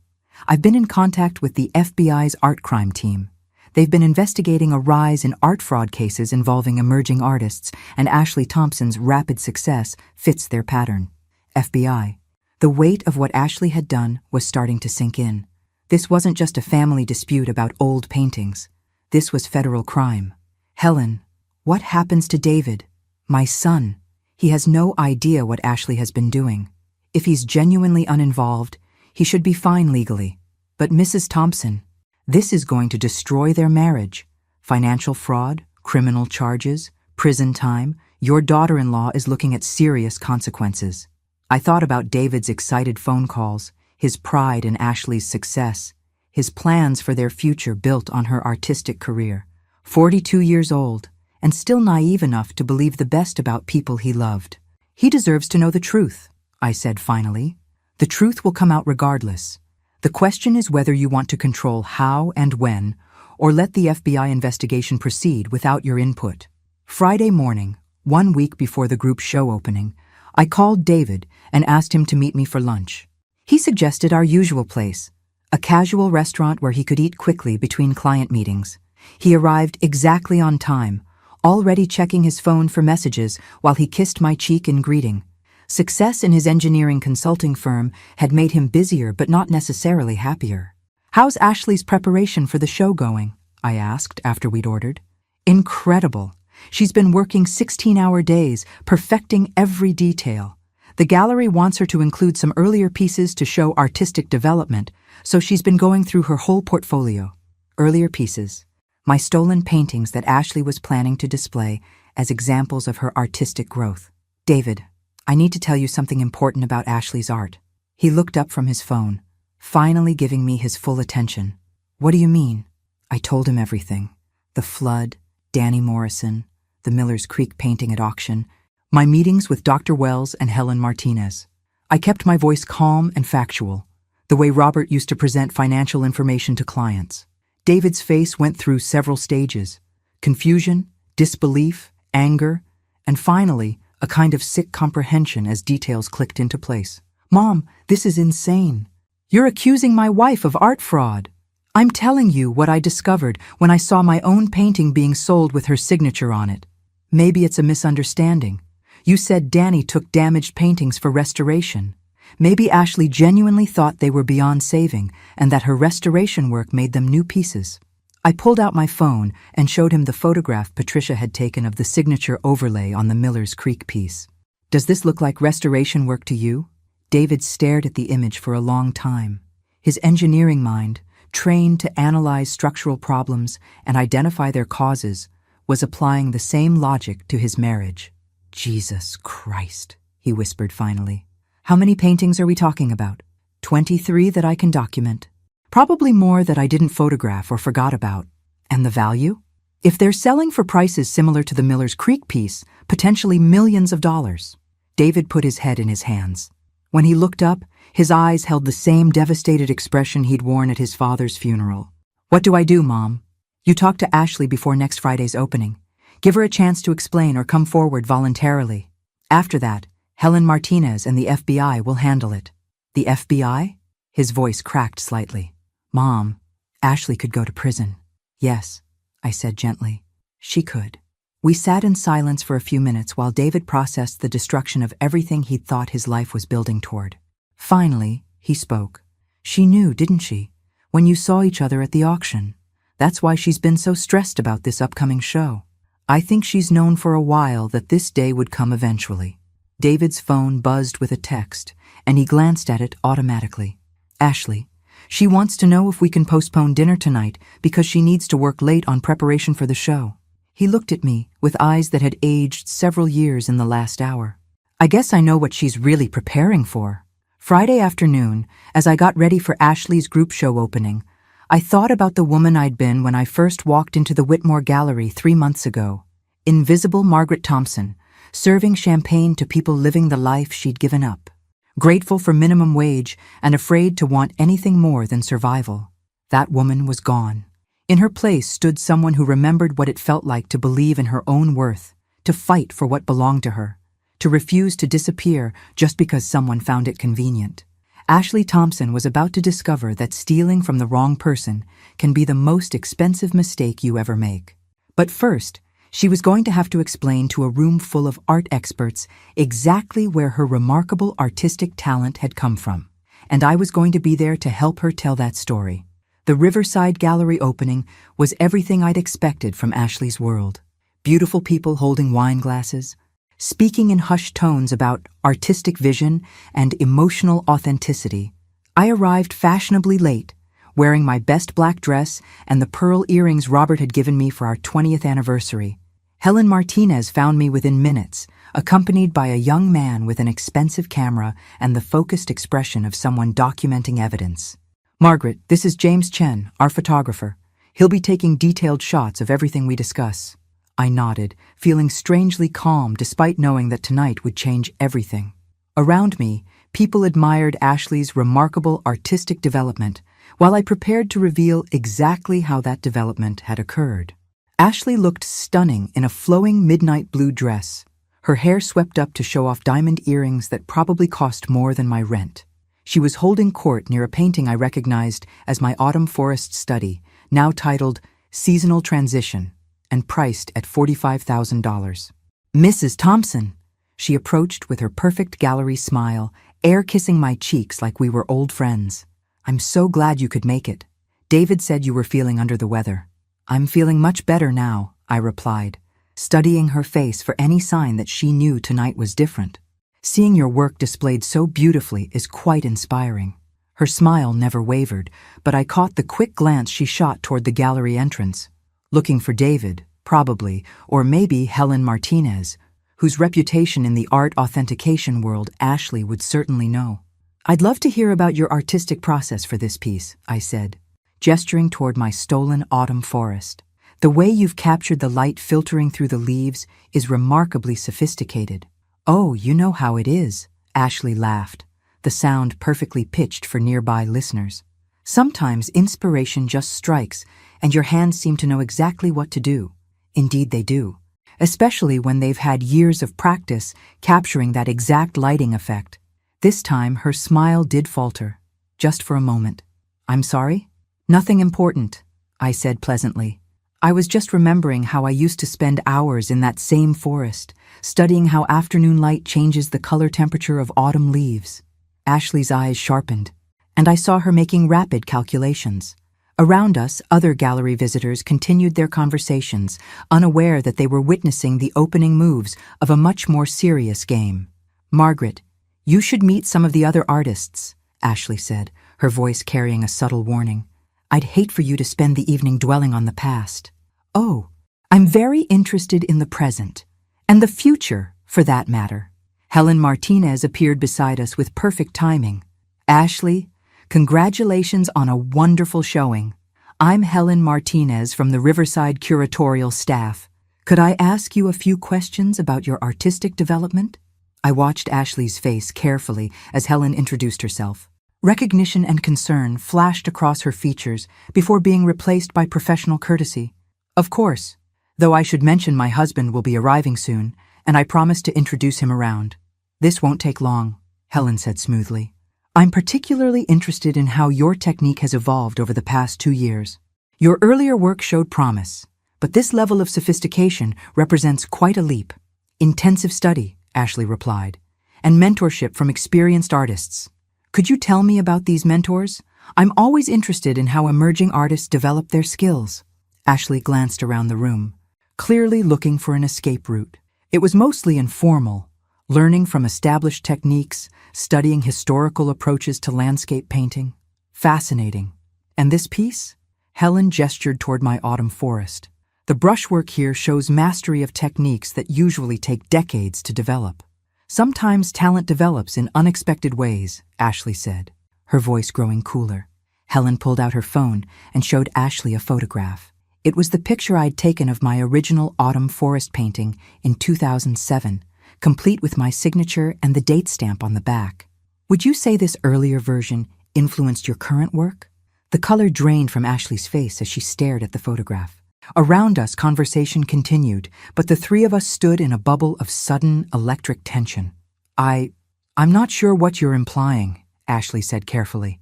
I've been in contact with the FBI's art crime team. They've been investigating a rise in art fraud cases involving emerging artists, and Ashley Thompson's rapid success fits their pattern." FBI. The weight of what Ashley had done was starting to sink in. This wasn't just a family dispute about old paintings. This was federal crime. "Helen, what happens to David? My son. He has no idea what Ashley has been doing. If he's genuinely uninvolved, he should be fine legally. But Mrs. Thompson, this is going to destroy their marriage. Financial fraud, criminal charges, prison time. Your daughter-in-law is looking at serious consequences." I thought about David's excited phone calls, his pride in Ashley's success, his plans for their future built on her artistic career. 42 years old, and still naive enough to believe the best about people he loved. "He deserves to know the truth," I said finally. "The truth will come out regardless. The question is whether you want to control how and when, or let the FBI investigation proceed without your input." Friday morning, 1 week before the group show opening, I called David and asked him to meet me for lunch. He suggested our usual place, a casual restaurant where he could eat quickly between client meetings. He arrived exactly on time, already checking his phone for messages while he kissed my cheek in greeting. Success in his engineering consulting firm had made him busier but not necessarily happier. "How's Ashley's preparation for the show going?" I asked after we'd ordered. "Incredible. She's been working 16-hour days, perfecting every detail. The gallery wants her to include some earlier pieces to show artistic development, so she's been going through her whole portfolio. Earlier pieces, my stolen paintings that Ashley was planning to display as examples of her artistic growth. David, I need to tell you something important about Ashley's art." He looked up from his phone, finally giving me his full attention. What do you mean? I told him everything. The flood, Danny Morrison, the Miller's Creek painting at auction, my meetings with Dr. Wells and Helen Martinez. I kept my voice calm and factual, the way Robert used to present financial information to clients. David's face went through several stages: confusion, disbelief, anger, and finally, a kind of sick comprehension as details clicked into place. Mom, this is insane. You're accusing my wife of art fraud. I'm telling you what I discovered when I saw my own painting being sold with her signature on it. Maybe it's a misunderstanding. You said Danny took damaged paintings for restoration. Maybe Ashley genuinely thought they were beyond saving and that her restoration work made them new pieces. I pulled out my phone and showed him the photograph Patricia had taken of the signature overlay on the Miller's Creek piece. Does this look like restoration work to you? David stared at the image for a long time. His engineering mind, trained to analyze structural problems and identify their causes, was applying the same logic to his marriage. Jesus Christ, he whispered finally. How many paintings are we talking about? 23 that I can document. Probably more that I didn't photograph or forgot about. And the value? If they're selling for prices similar to the Miller's Creek piece, potentially millions of dollars. David put his head in his hands. When he looked up, his eyes held the same devastated expression he'd worn at his father's funeral. What do I do, Mom? You talk to Ashley before next Friday's opening. Give her a chance to explain or come forward voluntarily. After that, Helen Martinez and the FBI will handle it. The FBI? His voice cracked slightly. Mom, Ashley could go to prison. Yes, I said gently. She could. We sat in silence for a few minutes while David processed the destruction of everything he'd thought his life was building toward. Finally, he spoke. She knew, didn't she? When you saw each other at the auction. That's why she's been so stressed about this upcoming show. I think she's known for a while that this day would come eventually. David's phone buzzed with a text, and he glanced at it automatically. Ashley, she wants to know if we can postpone dinner tonight because she needs to work late on preparation for the show. He looked at me with eyes that had aged several years in the last hour. I guess I know what she's really preparing for. Friday afternoon, as I got ready for Ashley's group show opening, I thought about the woman I'd been when I first walked into the Whitmore Gallery 3 months ago. Invisible Margaret Thompson, serving champagne to people living the life she'd given up. Grateful for minimum wage and afraid to want anything more than survival. That woman was gone. In her place stood someone who remembered what it felt like to believe in her own worth, to fight for what belonged to her, to refuse to disappear just because someone found it convenient. Ashley Thompson was about to discover that stealing from the wrong person can be the most expensive mistake you ever make. But first, she was going to have to explain to a room full of art experts exactly where her remarkable artistic talent had come from. And I was going to be there to help her tell that story. The Riverside Gallery opening was everything I'd expected from Ashley's world. Beautiful people holding wine glasses, speaking in hushed tones about artistic vision and emotional authenticity. I arrived fashionably late, wearing my best black dress and the pearl earrings Robert had given me for our 20th anniversary. Helen Martinez found me within minutes, accompanied by a young man with an expensive camera and the focused expression of someone documenting evidence. Margaret, this is James Chen, our photographer. He'll be taking detailed shots of everything we discuss. I nodded, feeling strangely calm despite knowing that tonight would change everything. Around me, people admired Ashley's remarkable artistic development, while I prepared to reveal exactly how that development had occurred. Ashley looked stunning in a flowing midnight blue dress, her hair swept up to show off diamond earrings that probably cost more than my rent. She was holding court near a painting I recognized as my autumn forest study, now titled Seasonal Transition, and priced at $45,000. Mrs. Thompson, she approached with her perfect gallery smile, air-kissing my cheeks like we were old friends. I'm so glad you could make it. David said you were feeling under the weather. I'm feeling much better now, I replied, studying her face for any sign that she knew tonight was different. Seeing your work displayed so beautifully is quite inspiring. Her smile never wavered, but I caught the quick glance she shot toward the gallery entrance. Looking for David, probably, or maybe Helen Martinez, whose reputation in the art authentication world Ashley would certainly know. I'd love to hear about your artistic process for this piece, I said. gesturing toward my stolen autumn forest. The way you've captured the light filtering through the leaves is remarkably sophisticated. Oh, you know how it is, Ashley laughed, the sound perfectly pitched for nearby listeners. Sometimes inspiration just strikes, and your hands seem to know exactly what to do. Indeed they do, especially when they've had years of practice capturing that exact lighting effect. This time her smile did falter, just for a moment. I'm sorry? Nothing important, I said pleasantly. I was just remembering how I used to spend hours in that same forest, studying how afternoon light changes the color temperature of autumn leaves. Ashley's eyes sharpened, and I saw her making rapid calculations. Around us, other gallery visitors continued their conversations, unaware that they were witnessing the opening moves of a much more serious game. Margaret, you should meet some of the other artists, Ashley said, her voice carrying a subtle warning. I'd hate for you to spend the evening dwelling on the past. Oh, I'm very interested in the present, and the future, for that matter. Helen Martinez appeared beside us with perfect timing. Ashley, congratulations on a wonderful showing. I'm Helen Martinez from the Riverside Curatorial staff. Could I ask you a few questions about your artistic development? I watched Ashley's face carefully as Helen introduced herself. Recognition and concern flashed across her features before being replaced by professional courtesy. Of course, though I should mention my husband will be arriving soon, and I promised to introduce him around. This won't take long, Helen said smoothly. I'm particularly interested in how your technique has evolved over the past 2 years. Your earlier work showed promise, but this level of sophistication represents quite a leap. Intensive study, Ashley replied, and mentorship from experienced artists. Could you tell me about these mentors? I'm always interested in how emerging artists develop their skills. Ashley glanced around the room, clearly looking for an escape route. It was mostly informal, learning from established techniques, studying historical approaches to landscape painting. Fascinating. And this piece? Helen gestured toward my autumn forest. The brushwork here shows mastery of techniques that usually take decades to develop. Sometimes talent develops in unexpected ways, Ashley said, her voice growing cooler. Helen pulled out her phone and showed Ashley a photograph. It was the picture I'd taken of my original autumn forest painting in 2007, complete with my signature and the date stamp on the back. Would you say this earlier version influenced your current work? The color drained from Ashley's face as she stared at the photograph. Around us, conversation continued, but the three of us stood in a bubble of sudden electric tension. I'm not sure what you're implying, Ashley said carefully.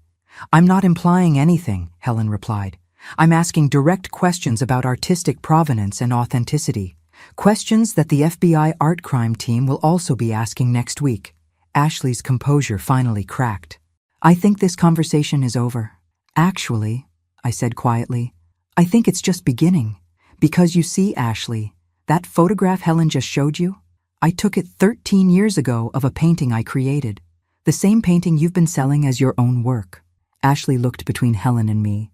I'm not implying anything, Helen replied. I'm asking direct questions about artistic provenance and authenticity. Questions that the FBI art crime team will also be asking next week. Ashley's composure finally cracked. I think this conversation is over. Actually, I said quietly, I think it's just beginning. Because you see, Ashley, that photograph Helen just showed you? I took it 13 years ago of a painting I created. The same painting you've been selling as your own work. Ashley looked between Helen and me,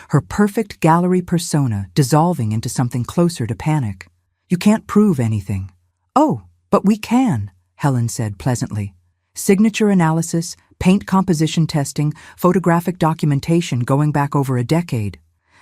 her perfect gallery persona dissolving into something closer to panic. You can't prove anything. Oh, but we can, Helen said pleasantly. Signature analysis, paint composition testing, photographic documentation going back over a decade.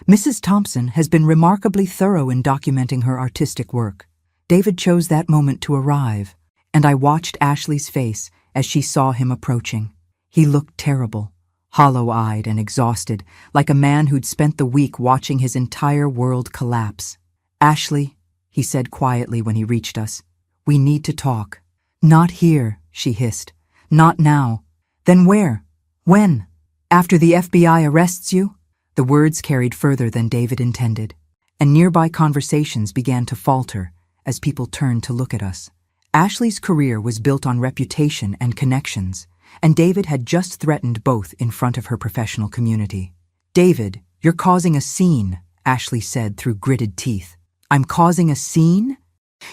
Mrs. Thompson has been remarkably thorough in documenting her artistic work. David chose that moment to arrive, and I watched Ashley's face as she saw him approaching. He looked terrible, hollow-eyed and exhausted, like a man who'd spent the week watching his entire world collapse. Ashley, he said quietly when he reached us, we need to talk. Not here, she hissed. Not now. Then where? When? After the FBI arrests you? The words carried further than David intended, and nearby conversations began to falter as people turned to look at us. Ashley's career was built on reputation and connections, and David had just threatened both in front of her professional community. David, you're causing a scene, Ashley said through gritted teeth. I'm causing a scene?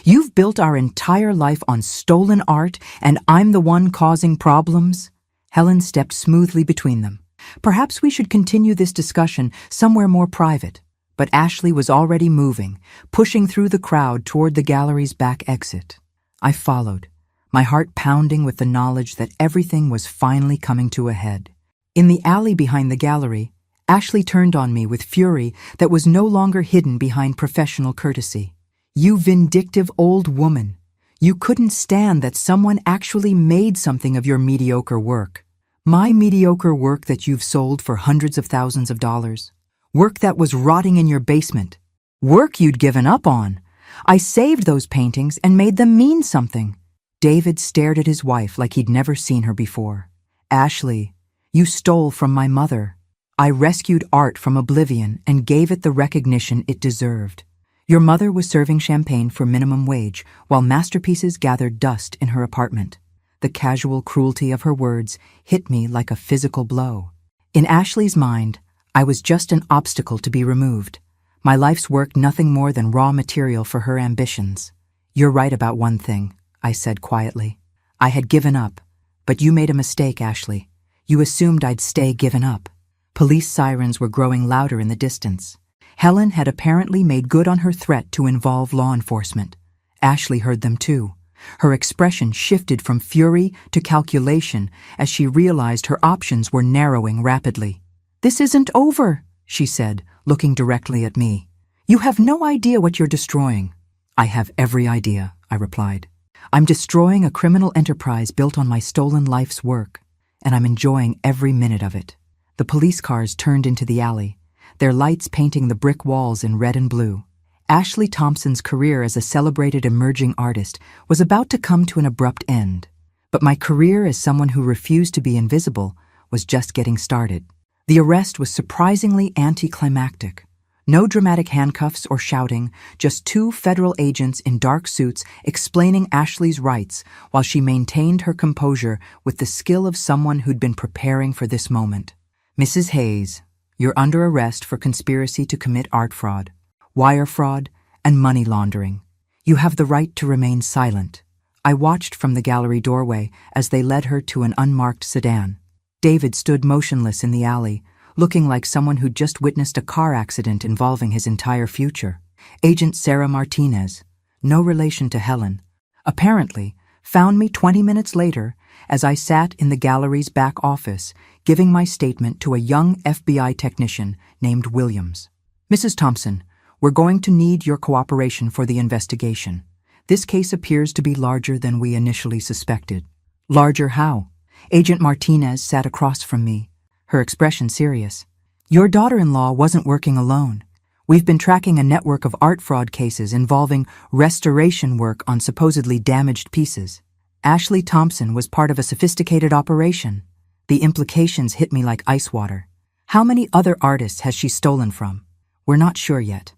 You've built our entire life on stolen art, and I'm the one causing problems? Helen stepped smoothly between them. Perhaps we should continue this discussion somewhere more private. But Ashley was already moving, pushing through the crowd toward the gallery's back exit. I followed, my heart pounding with the knowledge that everything was finally coming to a head. In the alley behind the gallery, Ashley turned on me with fury that was no longer hidden behind professional courtesy. "You vindictive old woman. You couldn't stand that someone actually made something of your mediocre work. My mediocre work that you've sold for hundreds of thousands of dollars. Work that was rotting in your basement. Work you'd given up on. I saved those paintings and made them mean something." David stared at his wife like he'd never seen her before. "Ashley, you stole from my mother. I rescued art from oblivion and gave it the recognition it deserved. Your mother was serving champagne for minimum wage while masterpieces gathered dust in her apartment. The casual cruelty of her words hit me like a physical blow. In Ashley's mind, I was just an obstacle to be removed. My life's work nothing more than raw material for her ambitions. "You're right about one thing," I said quietly. "I had given up, but you made a mistake, Ashley. You assumed I'd stay given up." Police sirens were growing louder in the distance. Helen had apparently made good on her threat to involve law enforcement. Ashley heard them too. Her expression shifted from fury to calculation as she realized her options were narrowing rapidly. "This isn't over," she said, looking directly at me. "You have no idea what you're destroying." "I have every idea," I replied. "I'm destroying a criminal enterprise built on my stolen life's work, and I'm enjoying every minute of it." The police cars turned into the alley, their lights painting the brick walls in red and blue. Ashley Thompson's career as a celebrated emerging artist was about to come to an abrupt end, but my career as someone who refused to be invisible was just getting started. The arrest was surprisingly anticlimactic. No dramatic handcuffs or shouting, just two federal agents in dark suits explaining Ashley's rights while she maintained her composure with the skill of someone who'd been preparing for this moment. "Mrs. Hayes, you're under arrest for conspiracy to commit art fraud, wire fraud, and money laundering. You have the right to remain silent." I watched from the gallery doorway as they led her to an unmarked sedan. David stood motionless in the alley, looking like someone who'd just witnessed a car accident involving his entire future. Agent Sarah Martinez, no relation to Helen, apparently found me 20 minutes later as I sat in the gallery's back office giving my statement to a young FBI technician named Williams. "Mrs. Thompson, we're going to need your cooperation for the investigation. This case appears to be larger than we initially suspected." "Larger how?" Agent Martinez sat across from me, her expression serious. "Your daughter-in-law wasn't working alone. We've been tracking a network of art fraud cases involving restoration work on supposedly damaged pieces. Ashley Thompson was part of a sophisticated operation. The implications hit me like ice water. How many other artists has she stolen from? We're not sure yet.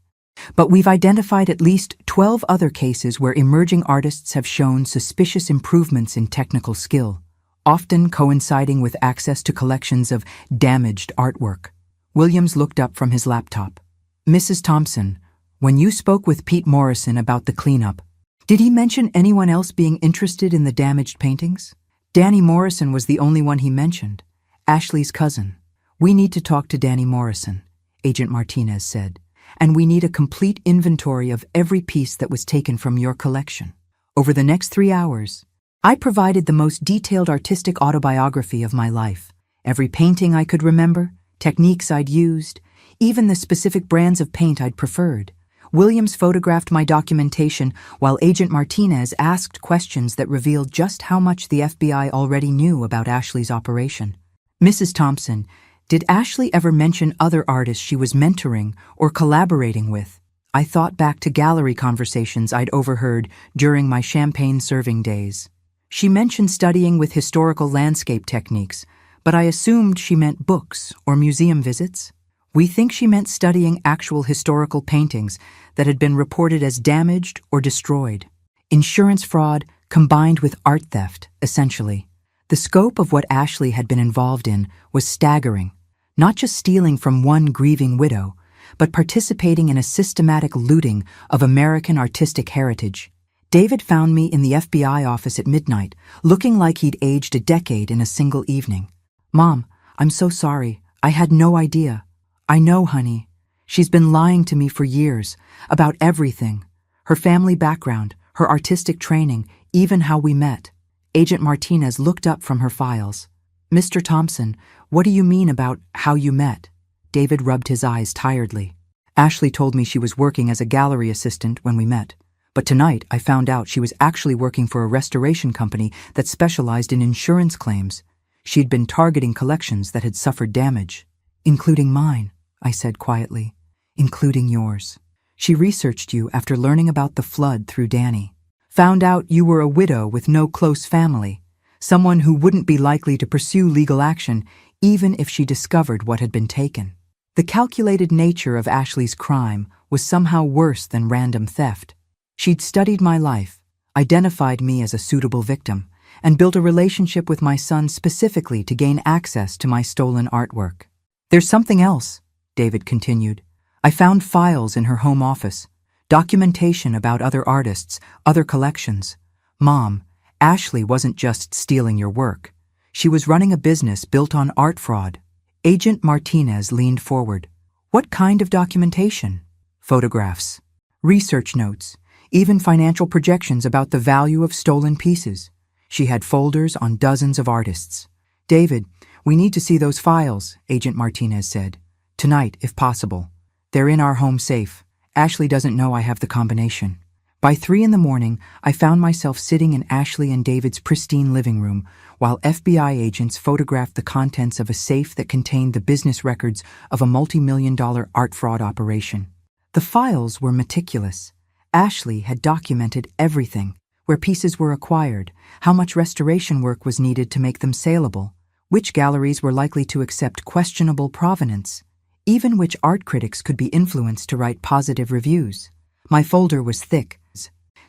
But we've identified at least 12 other cases where emerging artists have shown suspicious improvements in technical skill, often coinciding with access to collections of damaged artwork." Williams looked up from his laptop. "Mrs. Thompson, when you spoke with Pete Morrison about the cleanup, did he mention anyone else being interested in the damaged paintings?" "Danny Morrison was the only one he mentioned, Ashley's cousin." "We need to talk to Danny Morrison," Agent Martinez said, "and we need a complete inventory of every piece that was taken from your collection." Over the next 3 hours, I provided the most detailed artistic autobiography of my life. Every painting I could remember, techniques I'd used, even the specific brands of paint I'd preferred. Williams photographed my documentation while Agent Martinez asked questions that revealed just how much the FBI already knew about Ashley's operation. "Mrs. Thompson, did Ashley ever mention other artists she was mentoring or collaborating with?" I thought back to gallery conversations I'd overheard during my champagne serving days. "She mentioned studying with historical landscape techniques, but I assumed she meant books or museum visits." "We think she meant studying actual historical paintings that had been reported as damaged or destroyed. Insurance fraud combined with art theft, essentially." The scope of what Ashley had been involved in was staggering, not just stealing from one grieving widow, but participating in a systematic looting of American artistic heritage. David found me in the FBI office at midnight, looking like he'd aged a decade in a single evening. "Mom, I'm so sorry. I had no idea." "I know, honey. She's been lying to me for years, about everything. Her family background, her artistic training, even how we met." Agent Martinez looked up from her files. "Mr. Thompson, what do you mean about how you met?" David rubbed his eyes tiredly. Ashley told me she was working as a gallery assistant when we met, but tonight I found out she was actually working for a restoration company that specialized in insurance claims. She'd been targeting collections that had suffered damage. Including mine, I said quietly. Including yours. She researched you after learning about the flood through Danny. Found out you were a widow with no close family, someone who wouldn't be likely to pursue legal action even if she discovered what had been taken. The calculated nature of Ashley's crime was somehow worse than random theft. She'd studied my life, identified me as a suitable victim, and built a relationship with my son specifically to gain access to my stolen artwork. There's something else, David continued. I found files in her home office, documentation about other artists, other collections. Mom, Ashley wasn't just stealing your work. She was running a business built on art fraud. Agent Martinez leaned forward. What kind of documentation? Photographs, research notes, even financial projections about the value of stolen pieces. She had folders on dozens of artists. David, we need to see those files, Agent Martinez said. Tonight, if possible. They're in our home safe. Ashley doesn't know I have the combination. By 3 a.m, I found myself sitting in Ashley and David's pristine living room while FBI agents photographed the contents of a safe that contained the business records of a multi-million-dollar art fraud operation. The files were meticulous. Ashley had documented everything: where pieces were acquired, how much restoration work was needed to make them saleable, which galleries were likely to accept questionable provenance, even which art critics could be influenced to write positive reviews. My folder was thick,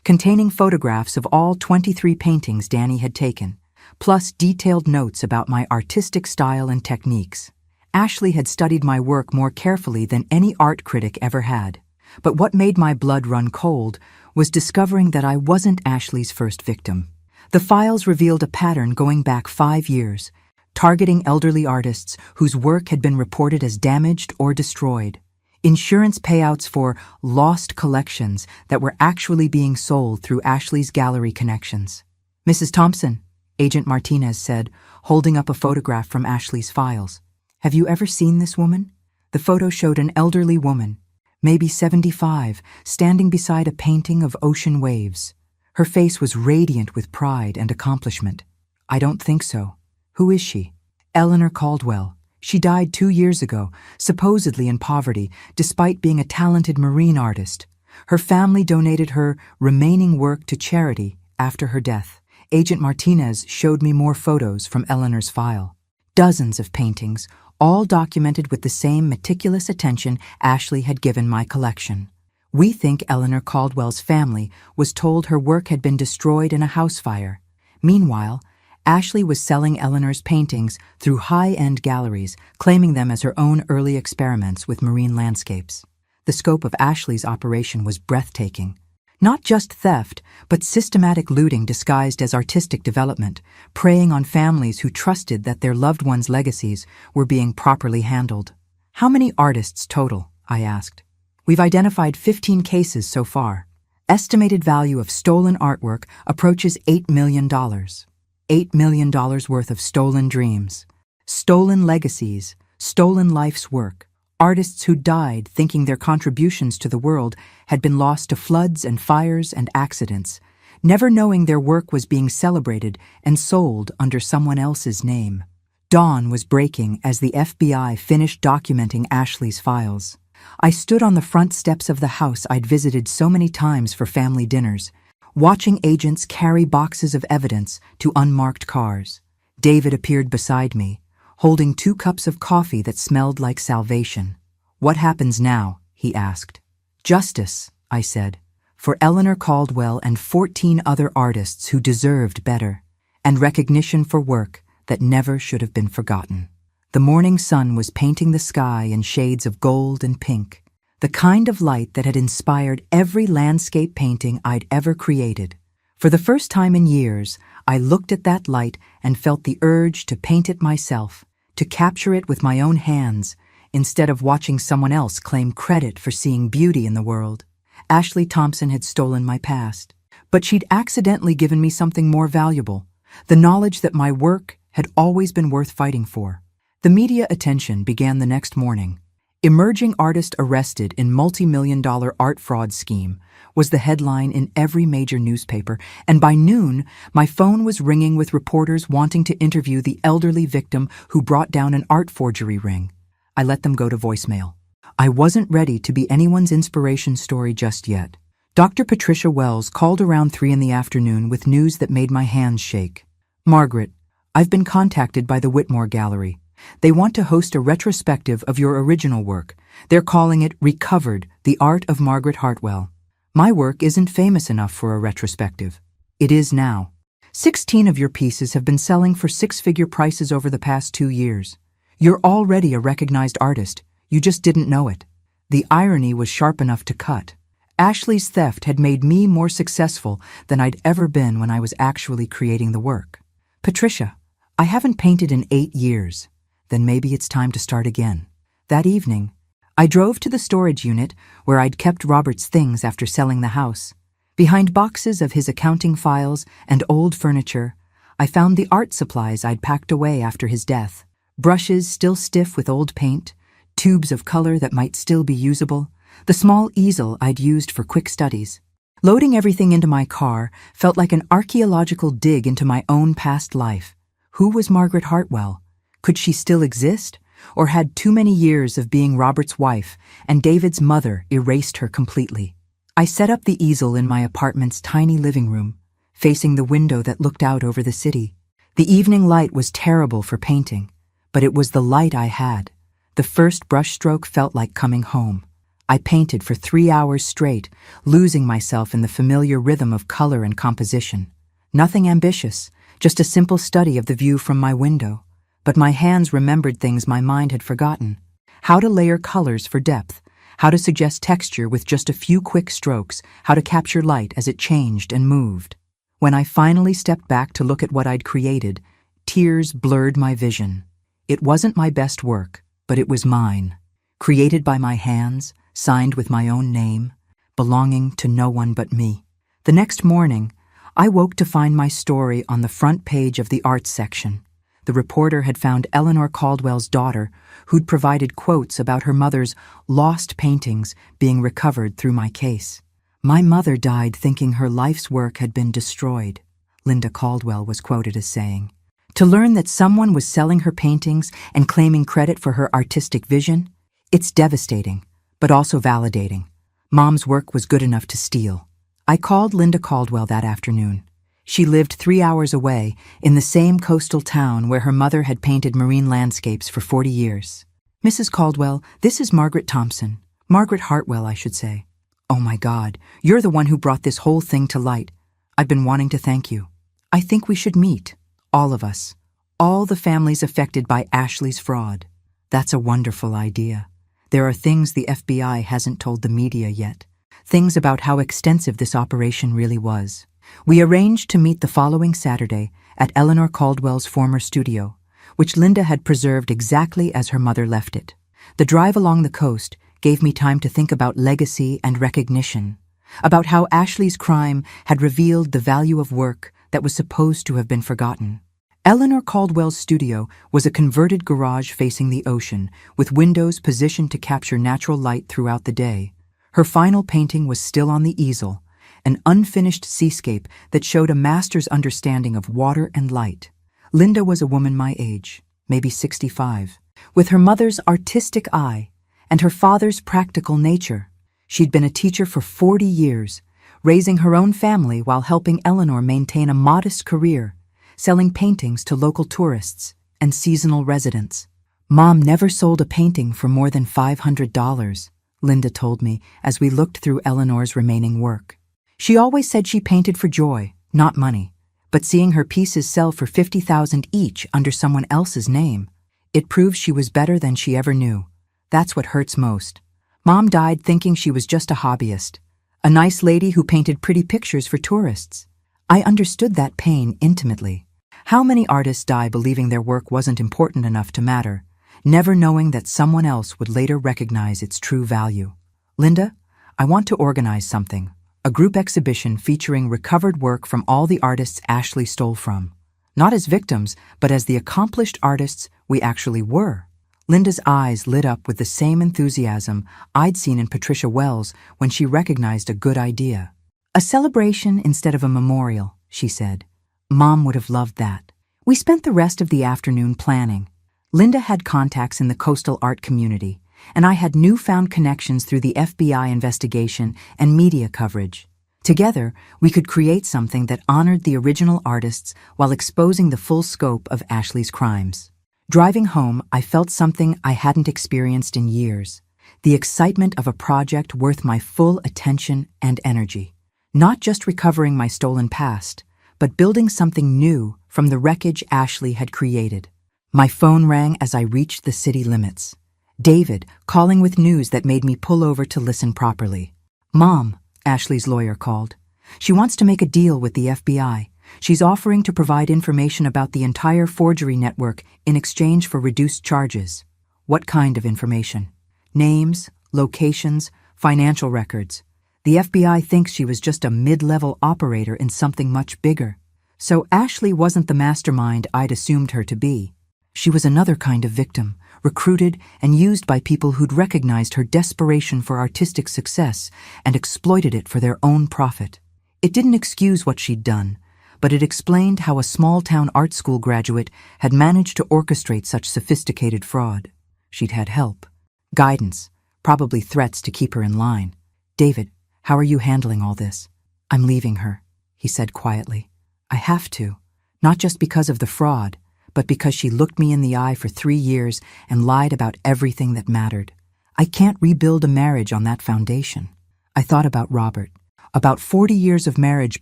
containing photographs of all 23 paintings Danny had taken, plus detailed notes about my artistic style and techniques. Ashley had studied my work more carefully than any art critic ever had. But what made my blood run cold was discovering that I wasn't Ashley's first victim. The files revealed a pattern going back 5 years, targeting elderly artists whose work had been reported as damaged or destroyed. Insurance payouts for lost collections that were actually being sold through Ashley's gallery connections. Mrs. Thompson, Agent Martinez said, holding up a photograph from Ashley's files. Have you ever seen this woman? The photo showed an elderly woman, maybe 75, standing beside a painting of ocean waves. Her face was radiant with pride and accomplishment. I don't think so. Who is she? Eleanor Caldwell. She died 2 years ago, supposedly in poverty, despite being a talented marine artist. Her family donated her remaining work to charity after her death. Agent Martinez showed me more photos from Eleanor's file. Dozens of paintings, all documented with the same meticulous attention Ashley had given my collection. We think Eleanor Caldwell's family was told her work had been destroyed in a house fire. Meanwhile, Ashley was selling Eleanor's paintings through high-end galleries, claiming them as her own early experiments with marine landscapes. The scope of Ashley's operation was breathtaking. Not just theft, but systematic looting disguised as artistic development, preying on families who trusted that their loved ones' legacies were being properly handled. How many artists total? I asked. We've identified 15 cases so far. Estimated value of stolen artwork approaches $8 million. $8 million worth of stolen dreams, stolen legacies, stolen life's work. Artists who died thinking their contributions to the world had been lost to floods and fires and accidents, never knowing their work was being celebrated and sold under someone else's name. Dawn was breaking as the FBI finished documenting Ashley's files. I stood on the front steps of the house I'd visited so many times for family dinners, watching agents carry boxes of evidence to unmarked cars. David appeared beside me, holding 2 cups of coffee that smelled like salvation. What happens now? He asked. Justice, I said, for Eleanor Caldwell and 14 other artists who deserved better, and recognition for work that never should have been forgotten. The morning sun was painting the sky in shades of gold and pink, the kind of light that had inspired every landscape painting I'd ever created. For the first time in years, I looked at that light and felt the urge to paint it myself, to capture it with my own hands, instead of watching someone else claim credit for seeing beauty in the world. Ashley Thompson had stolen my past, but she'd accidentally given me something more valuable, the knowledge that my work had always been worth fighting for. The media attention began the next morning. "Emerging artist arrested in multi-million-dollar art fraud scheme" was the headline in every major newspaper, and by noon, my phone was ringing with reporters wanting to interview the elderly victim who brought down an art forgery ring. I let them go to voicemail. I wasn't ready to be anyone's inspiration story just yet. Dr. Patricia Wells called around 3 in the afternoon with news that made my hands shake. "Margaret, I've been contacted by the Whitmore Gallery. They want to host a retrospective of your original work. They're calling it Recovered, the Art of Margaret Hartwell. My work isn't famous enough for a retrospective. It is now. 16 of your pieces have been selling for six-figure prices over the past 2 years. You're already a recognized artist. You just didn't know it." The irony was sharp enough to cut. Ashley's theft had made me more successful than I'd ever been when I was actually creating the work. "Patricia, I haven't painted in 8 years. Then maybe it's time to start again." That evening, I drove to the storage unit where I'd kept Robert's things after selling the house. Behind boxes of his accounting files and old furniture, I found the art supplies I'd packed away after his death. Brushes still stiff with old paint, tubes of color that might still be usable, the small easel I'd used for quick studies. Loading everything into my car felt like an archaeological dig into my own past life. Who was Margaret Hartwell? Could she still exist? Or had too many years of being Robert's wife and David's mother erased her completely? I set up the easel in my apartment's tiny living room, facing the window that looked out over the city. The evening light was terrible for painting, but it was the light I had. The first brushstroke felt like coming home. I painted for 3 hours straight, losing myself in the familiar rhythm of color and composition. Nothing ambitious, just a simple study of the view from my window. But my hands remembered things my mind had forgotten. How to layer colors for depth, how to suggest texture with just a few quick strokes, how to capture light as it changed and moved. When I finally stepped back to look at what I'd created, tears blurred my vision. It wasn't my best work, but it was mine. Created by my hands, signed with my own name, belonging to no one but me. The next morning, I woke to find my story on the front page of the arts section. The reporter had found Eleanor Caldwell's daughter, who'd provided quotes about her mother's lost paintings being recovered through my case. "My mother died thinking her life's work had been destroyed," Linda Caldwell was quoted as saying. To learn that someone was selling her paintings and claiming credit for her artistic vision, it's devastating, but also validating. Mom's work was good enough to steal. I called Linda Caldwell that afternoon. She lived 3 hours away in the same coastal town where her mother had painted marine landscapes for 40 years. "Mrs. Caldwell, this is Margaret Thompson. Margaret Hartwell, I should say." "Oh my God, you're the one who brought this whole thing to light. I've been wanting to thank you. I think we should meet. All of us. All the families affected by Ashley's fraud." "That's a wonderful idea. There are things the FBI hasn't told the media yet. Things about how extensive this operation really was." We arranged to meet the following Saturday at Eleanor Caldwell's former studio, which Linda had preserved exactly as her mother left it. The drive along the coast gave me time to think about legacy and recognition, about how Ashley's crime had revealed the value of work that was supposed to have been forgotten. Eleanor Caldwell's studio was a converted garage facing the ocean, with windows positioned to capture natural light throughout the day. Her final painting was still on the easel, an unfinished seascape that showed a master's understanding of water and light. Linda was a woman my age, maybe 65, with her mother's artistic eye and her father's practical nature. She'd been a teacher for 40 years, raising her own family while helping Eleanor maintain a modest career, selling paintings to local tourists and seasonal residents. "Mom never sold a painting for more than $500, Linda told me as we looked through Eleanor's remaining work. She always said she painted for joy, not money, but seeing her pieces sell for $50,000 each under someone else's name, it proves she was better than she ever knew. That's what hurts most. Mom died thinking she was just a hobbyist, a nice lady who painted pretty pictures for tourists. I understood that pain intimately. How many artists die believing their work wasn't important enough to matter, never knowing that someone else would later recognize its true value? Linda, I want to organize something. A group exhibition featuring recovered work from all the artists Ashley stole from. Not as victims, but as the accomplished artists we actually were. Linda's eyes lit up with the same enthusiasm I'd seen in Patricia Wells when she recognized a good idea. "A celebration instead of a memorial," she said. "Mom would have loved that." We spent the rest of the afternoon planning. Linda had contacts in the coastal art community, and I had newfound connections through the FBI investigation and media coverage. Together, we could create something that honored the original artists while exposing the full scope of Ashley's crimes. Driving home, I felt something I hadn't experienced in years: the excitement of a project worth my full attention and energy. Not just recovering my stolen past, but building something new from the wreckage Ashley had created. My phone rang as I reached the city limits. David, calling with news that made me pull over to listen properly. "Mom," Ashley's lawyer called. "She wants to make a deal with the FBI. She's offering to provide information about the entire forgery network in exchange for reduced charges." "What kind of information?" "Names, locations, financial records. The FBI thinks she was just a mid-level operator in something much bigger. So Ashley wasn't the mastermind I'd assumed her to be. She was another kind of victim, recruited and used by people who'd recognized her desperation for artistic success and exploited it for their own profit. It didn't excuse what she'd done, but it explained how a small-town art school graduate had managed to orchestrate such sophisticated fraud. She'd had help, guidance, probably threats to keep her in line. "David, how are you handling all this?" "I'm leaving her," he said quietly. "I have to, not just because of the fraud, but because she looked me in the eye for 3 years and lied about everything that mattered. I can't rebuild a marriage on that foundation." I thought about Robert, about 40 years of marriage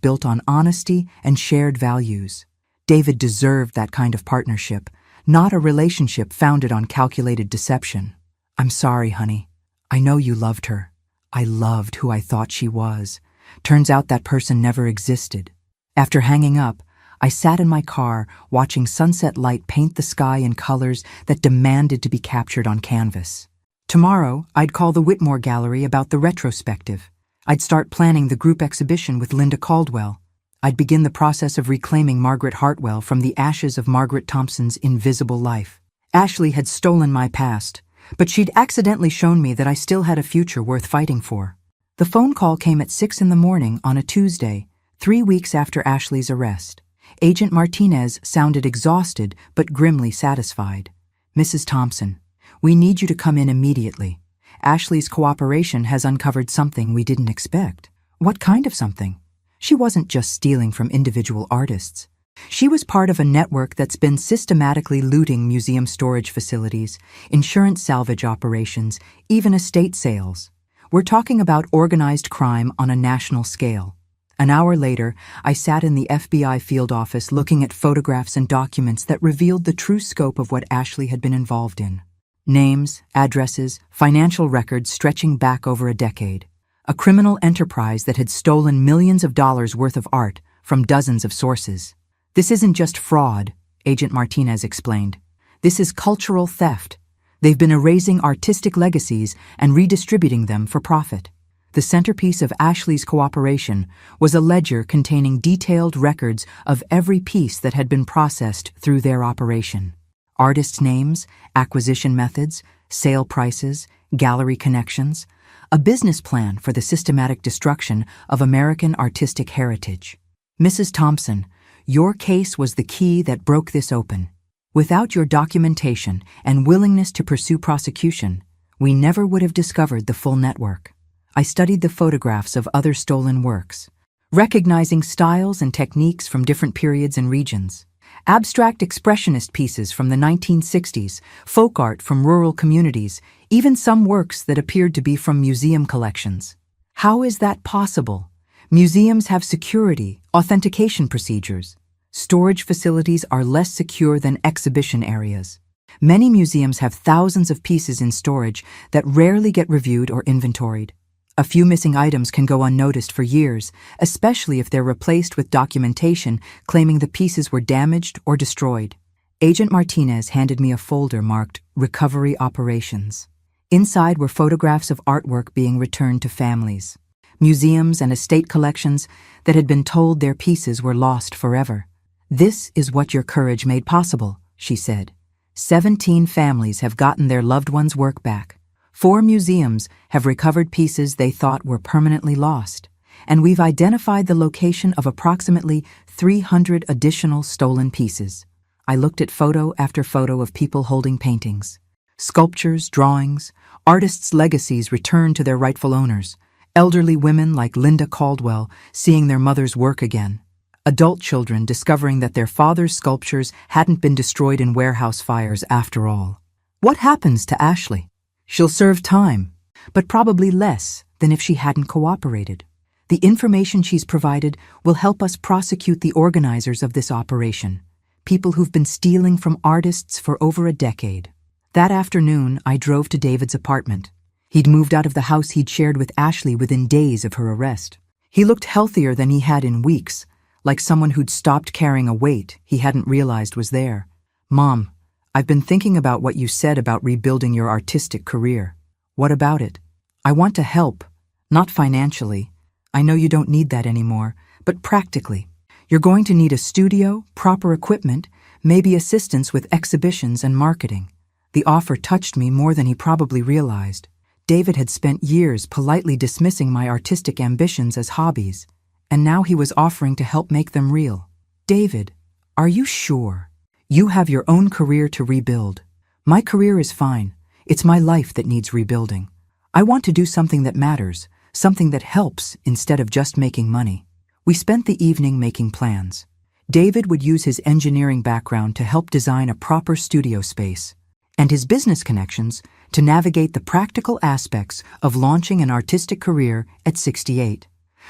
built on honesty and shared values. David deserved that kind of partnership, not a relationship founded on calculated deception. "I'm sorry, honey. I know you loved her. I loved who I thought she was. Turns out that person never existed." After hanging up, I sat in my car watching sunset light paint the sky in colors that demanded to be captured on canvas. Tomorrow, I'd call the Whitmore Gallery about the retrospective. I'd start planning the group exhibition with Linda Caldwell. I'd begin the process of reclaiming Margaret Hartwell from the ashes of Margaret Thompson's invisible life. Ashley had stolen my past, but she'd accidentally shown me that I still had a future worth fighting for. The phone call came at 6 in the morning on a Tuesday, 3 weeks after Ashley's arrest. Agent Martinez sounded exhausted but grimly satisfied. "Mrs. Thompson, we need you to come in immediately. Ashley's cooperation has uncovered something we didn't expect." "What kind of something?" "She wasn't just stealing from individual artists. She was part of a network that's been systematically looting museum storage facilities, insurance salvage operations, even estate sales. We're talking about organized crime on a national scale." An hour later, I sat in the FBI field office looking at photographs and documents that revealed the true scope of what Ashley had been involved in. Names, addresses, financial records stretching back over a decade. A criminal enterprise that had stolen millions of dollars worth of art from dozens of sources. "This isn't just fraud," Agent Martinez explained. "This is cultural theft. They've been erasing artistic legacies and redistributing them for profit." The centerpiece of Ashley's cooperation was a ledger containing detailed records of every piece that had been processed through their operation. Artists' names, acquisition methods, sale prices, gallery connections, a business plan for the systematic destruction of American artistic heritage. "Mrs. Thompson, your case was the key that broke this open. Without your documentation and willingness to pursue prosecution, we never would have discovered the full network." I studied the photographs of other stolen works, recognizing styles and techniques from different periods and regions. Abstract expressionist pieces from the 1960s, folk art from rural communities, even some works that appeared to be from museum collections. How is that possible? Museums have security, authentication procedures. Storage facilities are less secure than exhibition areas. Many museums have thousands of pieces in storage that rarely get reviewed or inventoried. A few missing items can go unnoticed for years, especially if they're replaced with documentation claiming the pieces were damaged or destroyed. Agent Martinez handed me a folder marked Recovery Operations. Inside were photographs of artwork being returned to families, museums and estate collections that had been told their pieces were lost forever. "This is what your courage made possible," she said. 17 families have gotten their loved ones' work back. 4 museums have recovered pieces they thought were permanently lost. And we've identified the location of approximately 300 additional stolen pieces. I looked at photo after photo of people holding paintings. Sculptures, drawings, artists' legacies returned to their rightful owners. Elderly women like Linda Caldwell seeing their mother's work again. Adult children discovering that their father's sculptures hadn't been destroyed in warehouse fires after all. What happens to Ashley? She'll serve time, but probably less than if she hadn't cooperated. The information she's provided will help us prosecute the organizers of this operation, people who've been stealing from artists for over a decade. That afternoon, I drove to David's apartment. He'd moved out of the house he'd shared with Ashley within days of her arrest. He looked healthier than he had in weeks, like someone who'd stopped carrying a weight he hadn't realized was there. "Mom, I've been thinking about what you said about rebuilding your artistic career. What about it? I want to help, not financially. I know you don't need that anymore, but practically. You're going to need a studio, proper equipment, maybe assistance with exhibitions and marketing." The offer touched me more than he probably realized. David had spent years politely dismissing my artistic ambitions as hobbies, and now he was offering to help make them real. "David, are you sure? You have your own career to rebuild. My career is fine. It's my life that needs rebuilding. I want to do something that matters, something that helps instead of just making money." We spent the evening making plans. David would use his engineering background to help design a proper studio space, and his business connections to navigate the practical aspects of launching an artistic career at 68.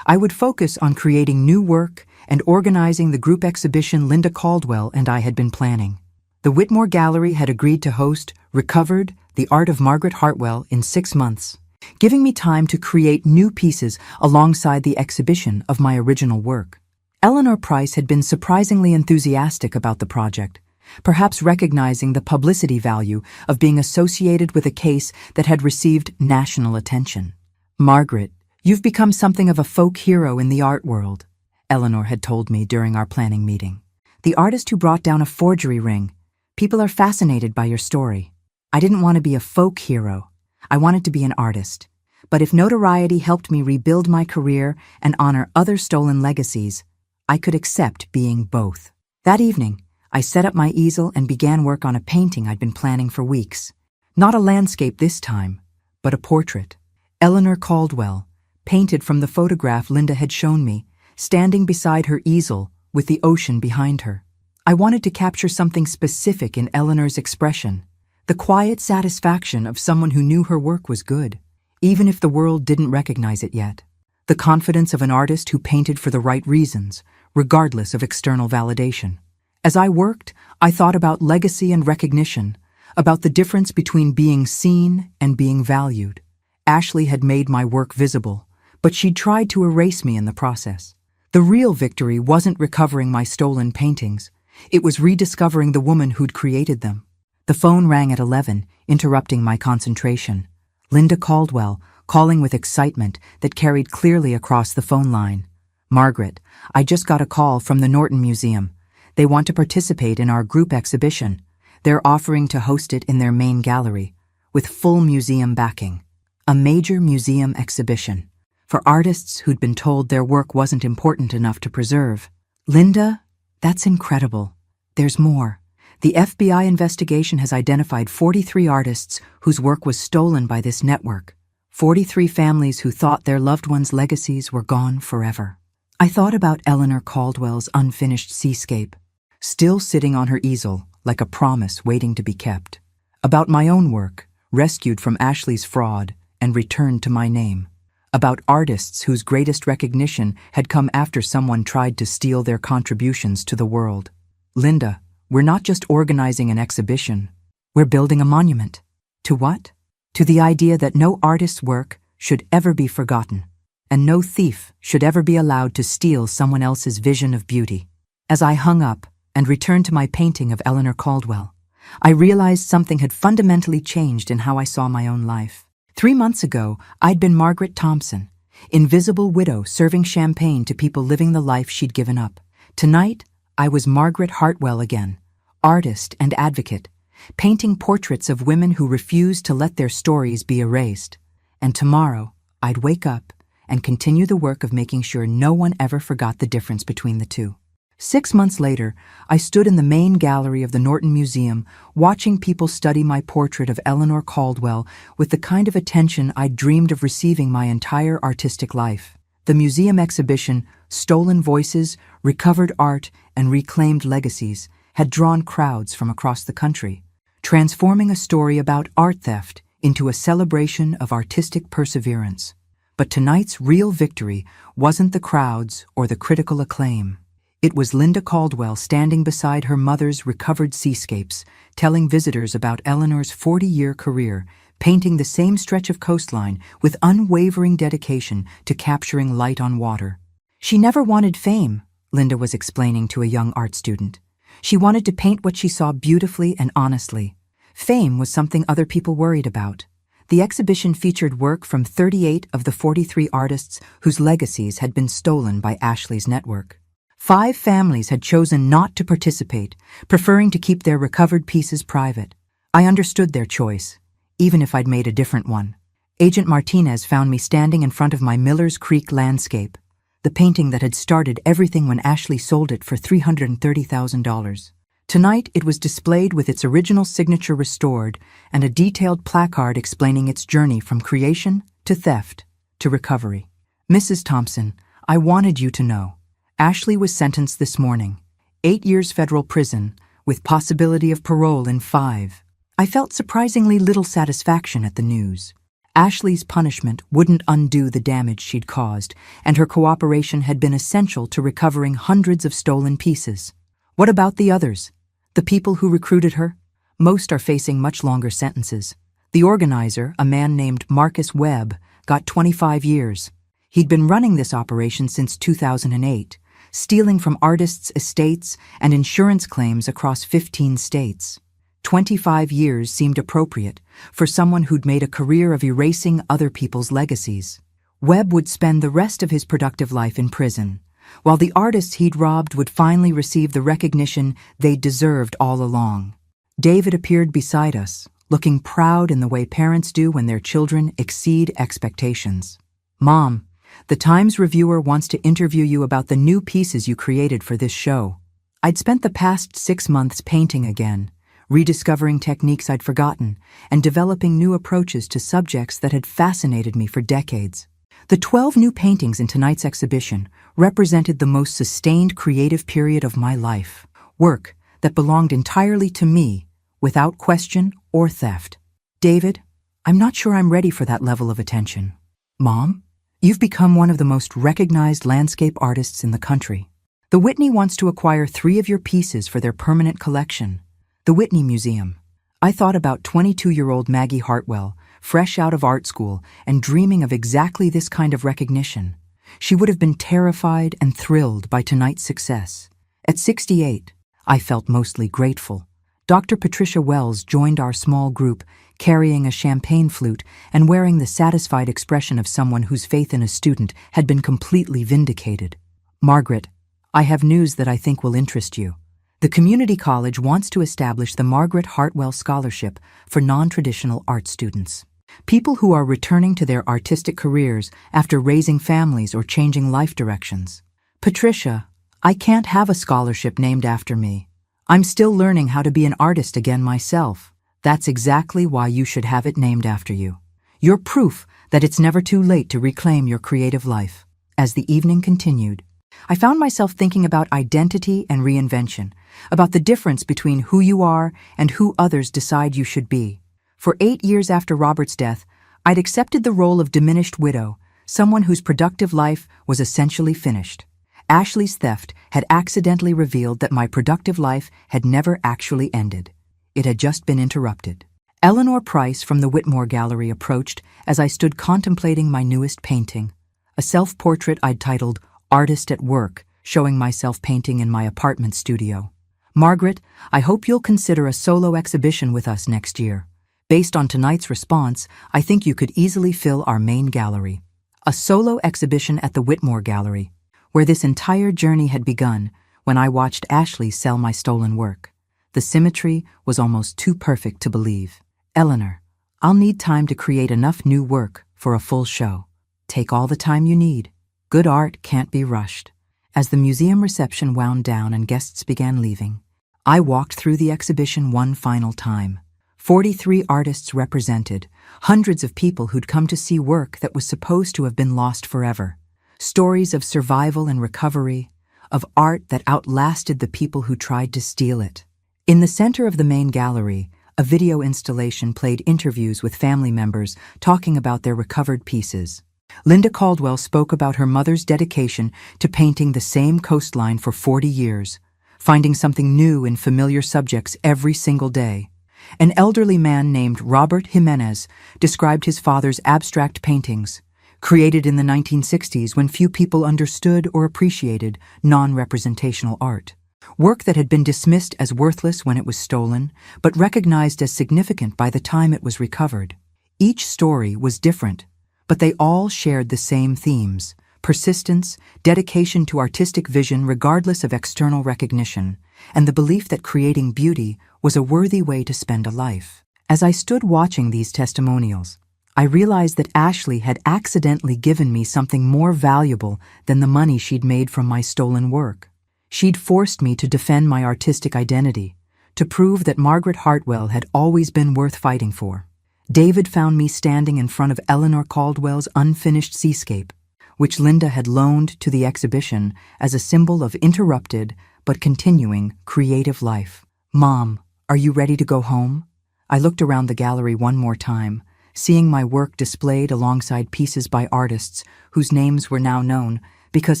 I would focus on creating new work and organizing the group exhibition Linda Caldwell and I had been planning. The Whitmore Gallery had agreed to host Recovered, The Art of Margaret Hartwell in 6 months, giving me time to create new pieces alongside the exhibition of my original work. Eleanor Price had been surprisingly enthusiastic about the project, perhaps recognizing the publicity value of being associated with a case that had received national attention. "Margaret, you've become something of a folk hero in the art world," Eleanor had told me during our planning meeting. "The artist who brought down a forgery ring. People are fascinated by your story. I didn't want to be a folk hero. I wanted to be an artist. But if notoriety helped me rebuild my career and honor other stolen legacies, I could accept being both." That evening, I set up my easel and began work on a painting I'd been planning for weeks. Not a landscape this time, but a portrait. Eleanor Caldwell, painted from the photograph Linda had shown me, standing beside her easel with the ocean behind her. I wanted to capture something specific in Eleanor's expression, the quiet satisfaction of someone who knew her work was good, even if the world didn't recognize it yet. The confidence of an artist who painted for the right reasons, regardless of external validation. As I worked, I thought about legacy and recognition, about the difference between being seen and being valued. Ashley had made my work visible, but she'd tried to erase me in the process. The real victory wasn't recovering my stolen paintings. It was rediscovering the woman who'd created them. The phone rang at 11, interrupting my concentration. Linda Caldwell, calling with excitement that carried clearly across the phone line. "Margaret, I just got a call from the Norton Museum. They want to participate in our group exhibition. They're offering to host it in their main gallery, with full museum backing. A major museum exhibition, for artists who'd been told their work wasn't important enough to preserve." "Linda, that's incredible. There's more. The FBI investigation has identified 43 artists whose work was stolen by this network. 43 families who thought their loved ones' legacies were gone forever." I thought about Eleanor Caldwell's unfinished seascape, still sitting on her easel like a promise waiting to be kept. About my own work, rescued from Ashley's fraud and returned to my name. About artists whose greatest recognition had come after someone tried to steal their contributions to the world. "Linda, we're not just organizing an exhibition. We're building a monument." To what? To the idea that no artist's work should ever be forgotten, and no thief should ever be allowed to steal someone else's vision of beauty. As I hung up and returned to my painting of Eleanor Caldwell, I realized something had fundamentally changed in how I saw my own life. 3 months ago, I'd been Margaret Thompson, invisible widow serving champagne to people living the life she'd given up. Tonight, I was Margaret Hartwell again, artist and advocate, painting portraits of women who refused to let their stories be erased. And tomorrow, I'd wake up and continue the work of making sure no one ever forgot the difference between the two. 6 months later, I stood in the main gallery of the Norton Museum, watching people study my portrait of Eleanor Caldwell with the kind of attention I'd dreamed of receiving my entire artistic life. The museum exhibition, Stolen Voices, Recovered Art, and Reclaimed Legacies, had drawn crowds from across the country, transforming a story about art theft into a celebration of artistic perseverance. But tonight's real victory wasn't the crowds or the critical acclaim. It was Linda Caldwell standing beside her mother's recovered seascapes, telling visitors about Eleanor's 40-year career, painting the same stretch of coastline with unwavering dedication to capturing light on water. She never wanted fame, Linda was explaining to a young art student. She wanted to paint what she saw beautifully and honestly. Fame was something other people worried about. The exhibition featured work from 38 of the 43 artists whose legacies had been stolen by Ashley's network. 5 families had chosen not to participate, preferring to keep their recovered pieces private. I understood their choice, even if I'd made a different one. Agent Martinez found me standing in front of my Miller's Creek landscape, the painting that had started everything when Ashley sold it for $330,000. Tonight, it was displayed with its original signature restored and a detailed placard explaining its journey from creation to theft to recovery. Mrs. Thompson, I wanted you to know. Ashley was sentenced this morning. 8 years federal prison, with possibility of parole in 5. I felt surprisingly little satisfaction at the news. Ashley's punishment wouldn't undo the damage she'd caused, and her cooperation had been essential to recovering hundreds of stolen pieces. What about the others? The people who recruited her? Most are facing much longer sentences. The organizer, a man named Marcus Webb, got 25 years. He'd been running this operation since 2008. Stealing from artists' estates and insurance claims across 15 states. 25 years seemed appropriate for someone who'd made a career of erasing other people's legacies. Webb would spend the rest of his productive life in prison, while the artists he'd robbed would finally receive the recognition they deserved all along. David appeared beside us, looking proud in the way parents do when their children exceed expectations. Mom, the Times reviewer wants to interview you about the new pieces you created for this show. I'd spent the past 6 months painting again, rediscovering techniques I'd forgotten, and developing new approaches to subjects that had fascinated me for decades. The 12 new paintings in tonight's exhibition represented the most sustained creative period of my life, work that belonged entirely to me, without question or theft. David, I'm not sure I'm ready for that level of attention. Mom? You've become one of the most recognized landscape artists in the country. The Whitney wants to acquire 3 of your pieces for their permanent collection. The Whitney Museum. I thought about 22-year-old Maggie Hartwell, fresh out of art school and dreaming of exactly this kind of recognition. She would have been terrified and thrilled by tonight's success. At 68, I felt mostly grateful. Dr. Patricia Wells joined our small group, carrying a champagne flute and wearing the satisfied expression of someone whose faith in a student had been completely vindicated. Margaret, I have news that I think will interest you. The community college wants to establish the Margaret Hartwell Scholarship for non-traditional art students. People who are returning to their artistic careers after raising families or changing life directions. Patricia, I can't have a scholarship named after me. I'm still learning how to be an artist again myself. That's exactly why you should have it named after you. You're proof that it's never too late to reclaim your creative life. As the evening continued, I found myself thinking about identity and reinvention, about the difference between who you are and who others decide you should be. For 8 years after Robert's death, I'd accepted the role of diminished widow, someone whose productive life was essentially finished. Ashley's theft had accidentally revealed that my productive life had never actually ended. It had just been interrupted. Eleanor Price from the Whitmore Gallery approached as I stood contemplating my newest painting, a self-portrait I'd titled Artist at Work, showing myself painting in my apartment studio. Margaret, I hope you'll consider a solo exhibition with us next year. Based on tonight's response, I think you could easily fill our main gallery. A solo exhibition at the Whitmore Gallery, where this entire journey had begun when I watched Ashley sell my stolen work. The symmetry was almost too perfect to believe. Eleanor, I'll need time to create enough new work for a full show. Take all the time you need. Good art can't be rushed. As the museum reception wound down and guests began leaving, I walked through the exhibition one final time. 43 artists represented, hundreds of people who'd come to see work that was supposed to have been lost forever. Stories of survival and recovery, of art that outlasted the people who tried to steal it. In the center of the main gallery, a video installation played interviews with family members talking about their recovered pieces. Linda Caldwell spoke about her mother's dedication to painting the same coastline for 40 years, finding something new in familiar subjects every single day. An elderly man named Robert Jimenez described his father's abstract paintings, created in the 1960s when few people understood or appreciated non-representational art. Work that had been dismissed as worthless when it was stolen, but recognized as significant by the time it was recovered. Each story was different, but they all shared the same themes: persistence, dedication to artistic vision regardless of external recognition, and the belief that creating beauty was a worthy way to spend a life. As I stood watching these testimonials, I realized that Ashley had accidentally given me something more valuable than the money she'd made from my stolen work. She'd forced me to defend my artistic identity, to prove that Margaret Hartwell had always been worth fighting for. David found me standing in front of Eleanor Caldwell's unfinished seascape, which Linda had loaned to the exhibition as a symbol of interrupted but continuing creative life. "Mom, are you ready to go home?" I looked around the gallery one more time, seeing my work displayed alongside pieces by artists whose names were now known because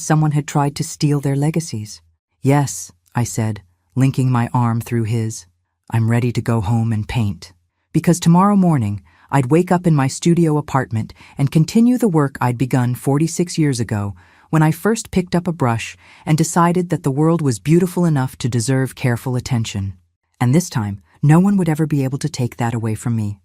someone had tried to steal their legacies. "Yes," I said, linking my arm through his. "I'm ready to go home and paint." Because tomorrow morning, I'd wake up in my studio apartment and continue the work I'd begun 46 years ago when I first picked up a brush and decided that the world was beautiful enough to deserve careful attention. And this time, no one would ever be able to take that away from me.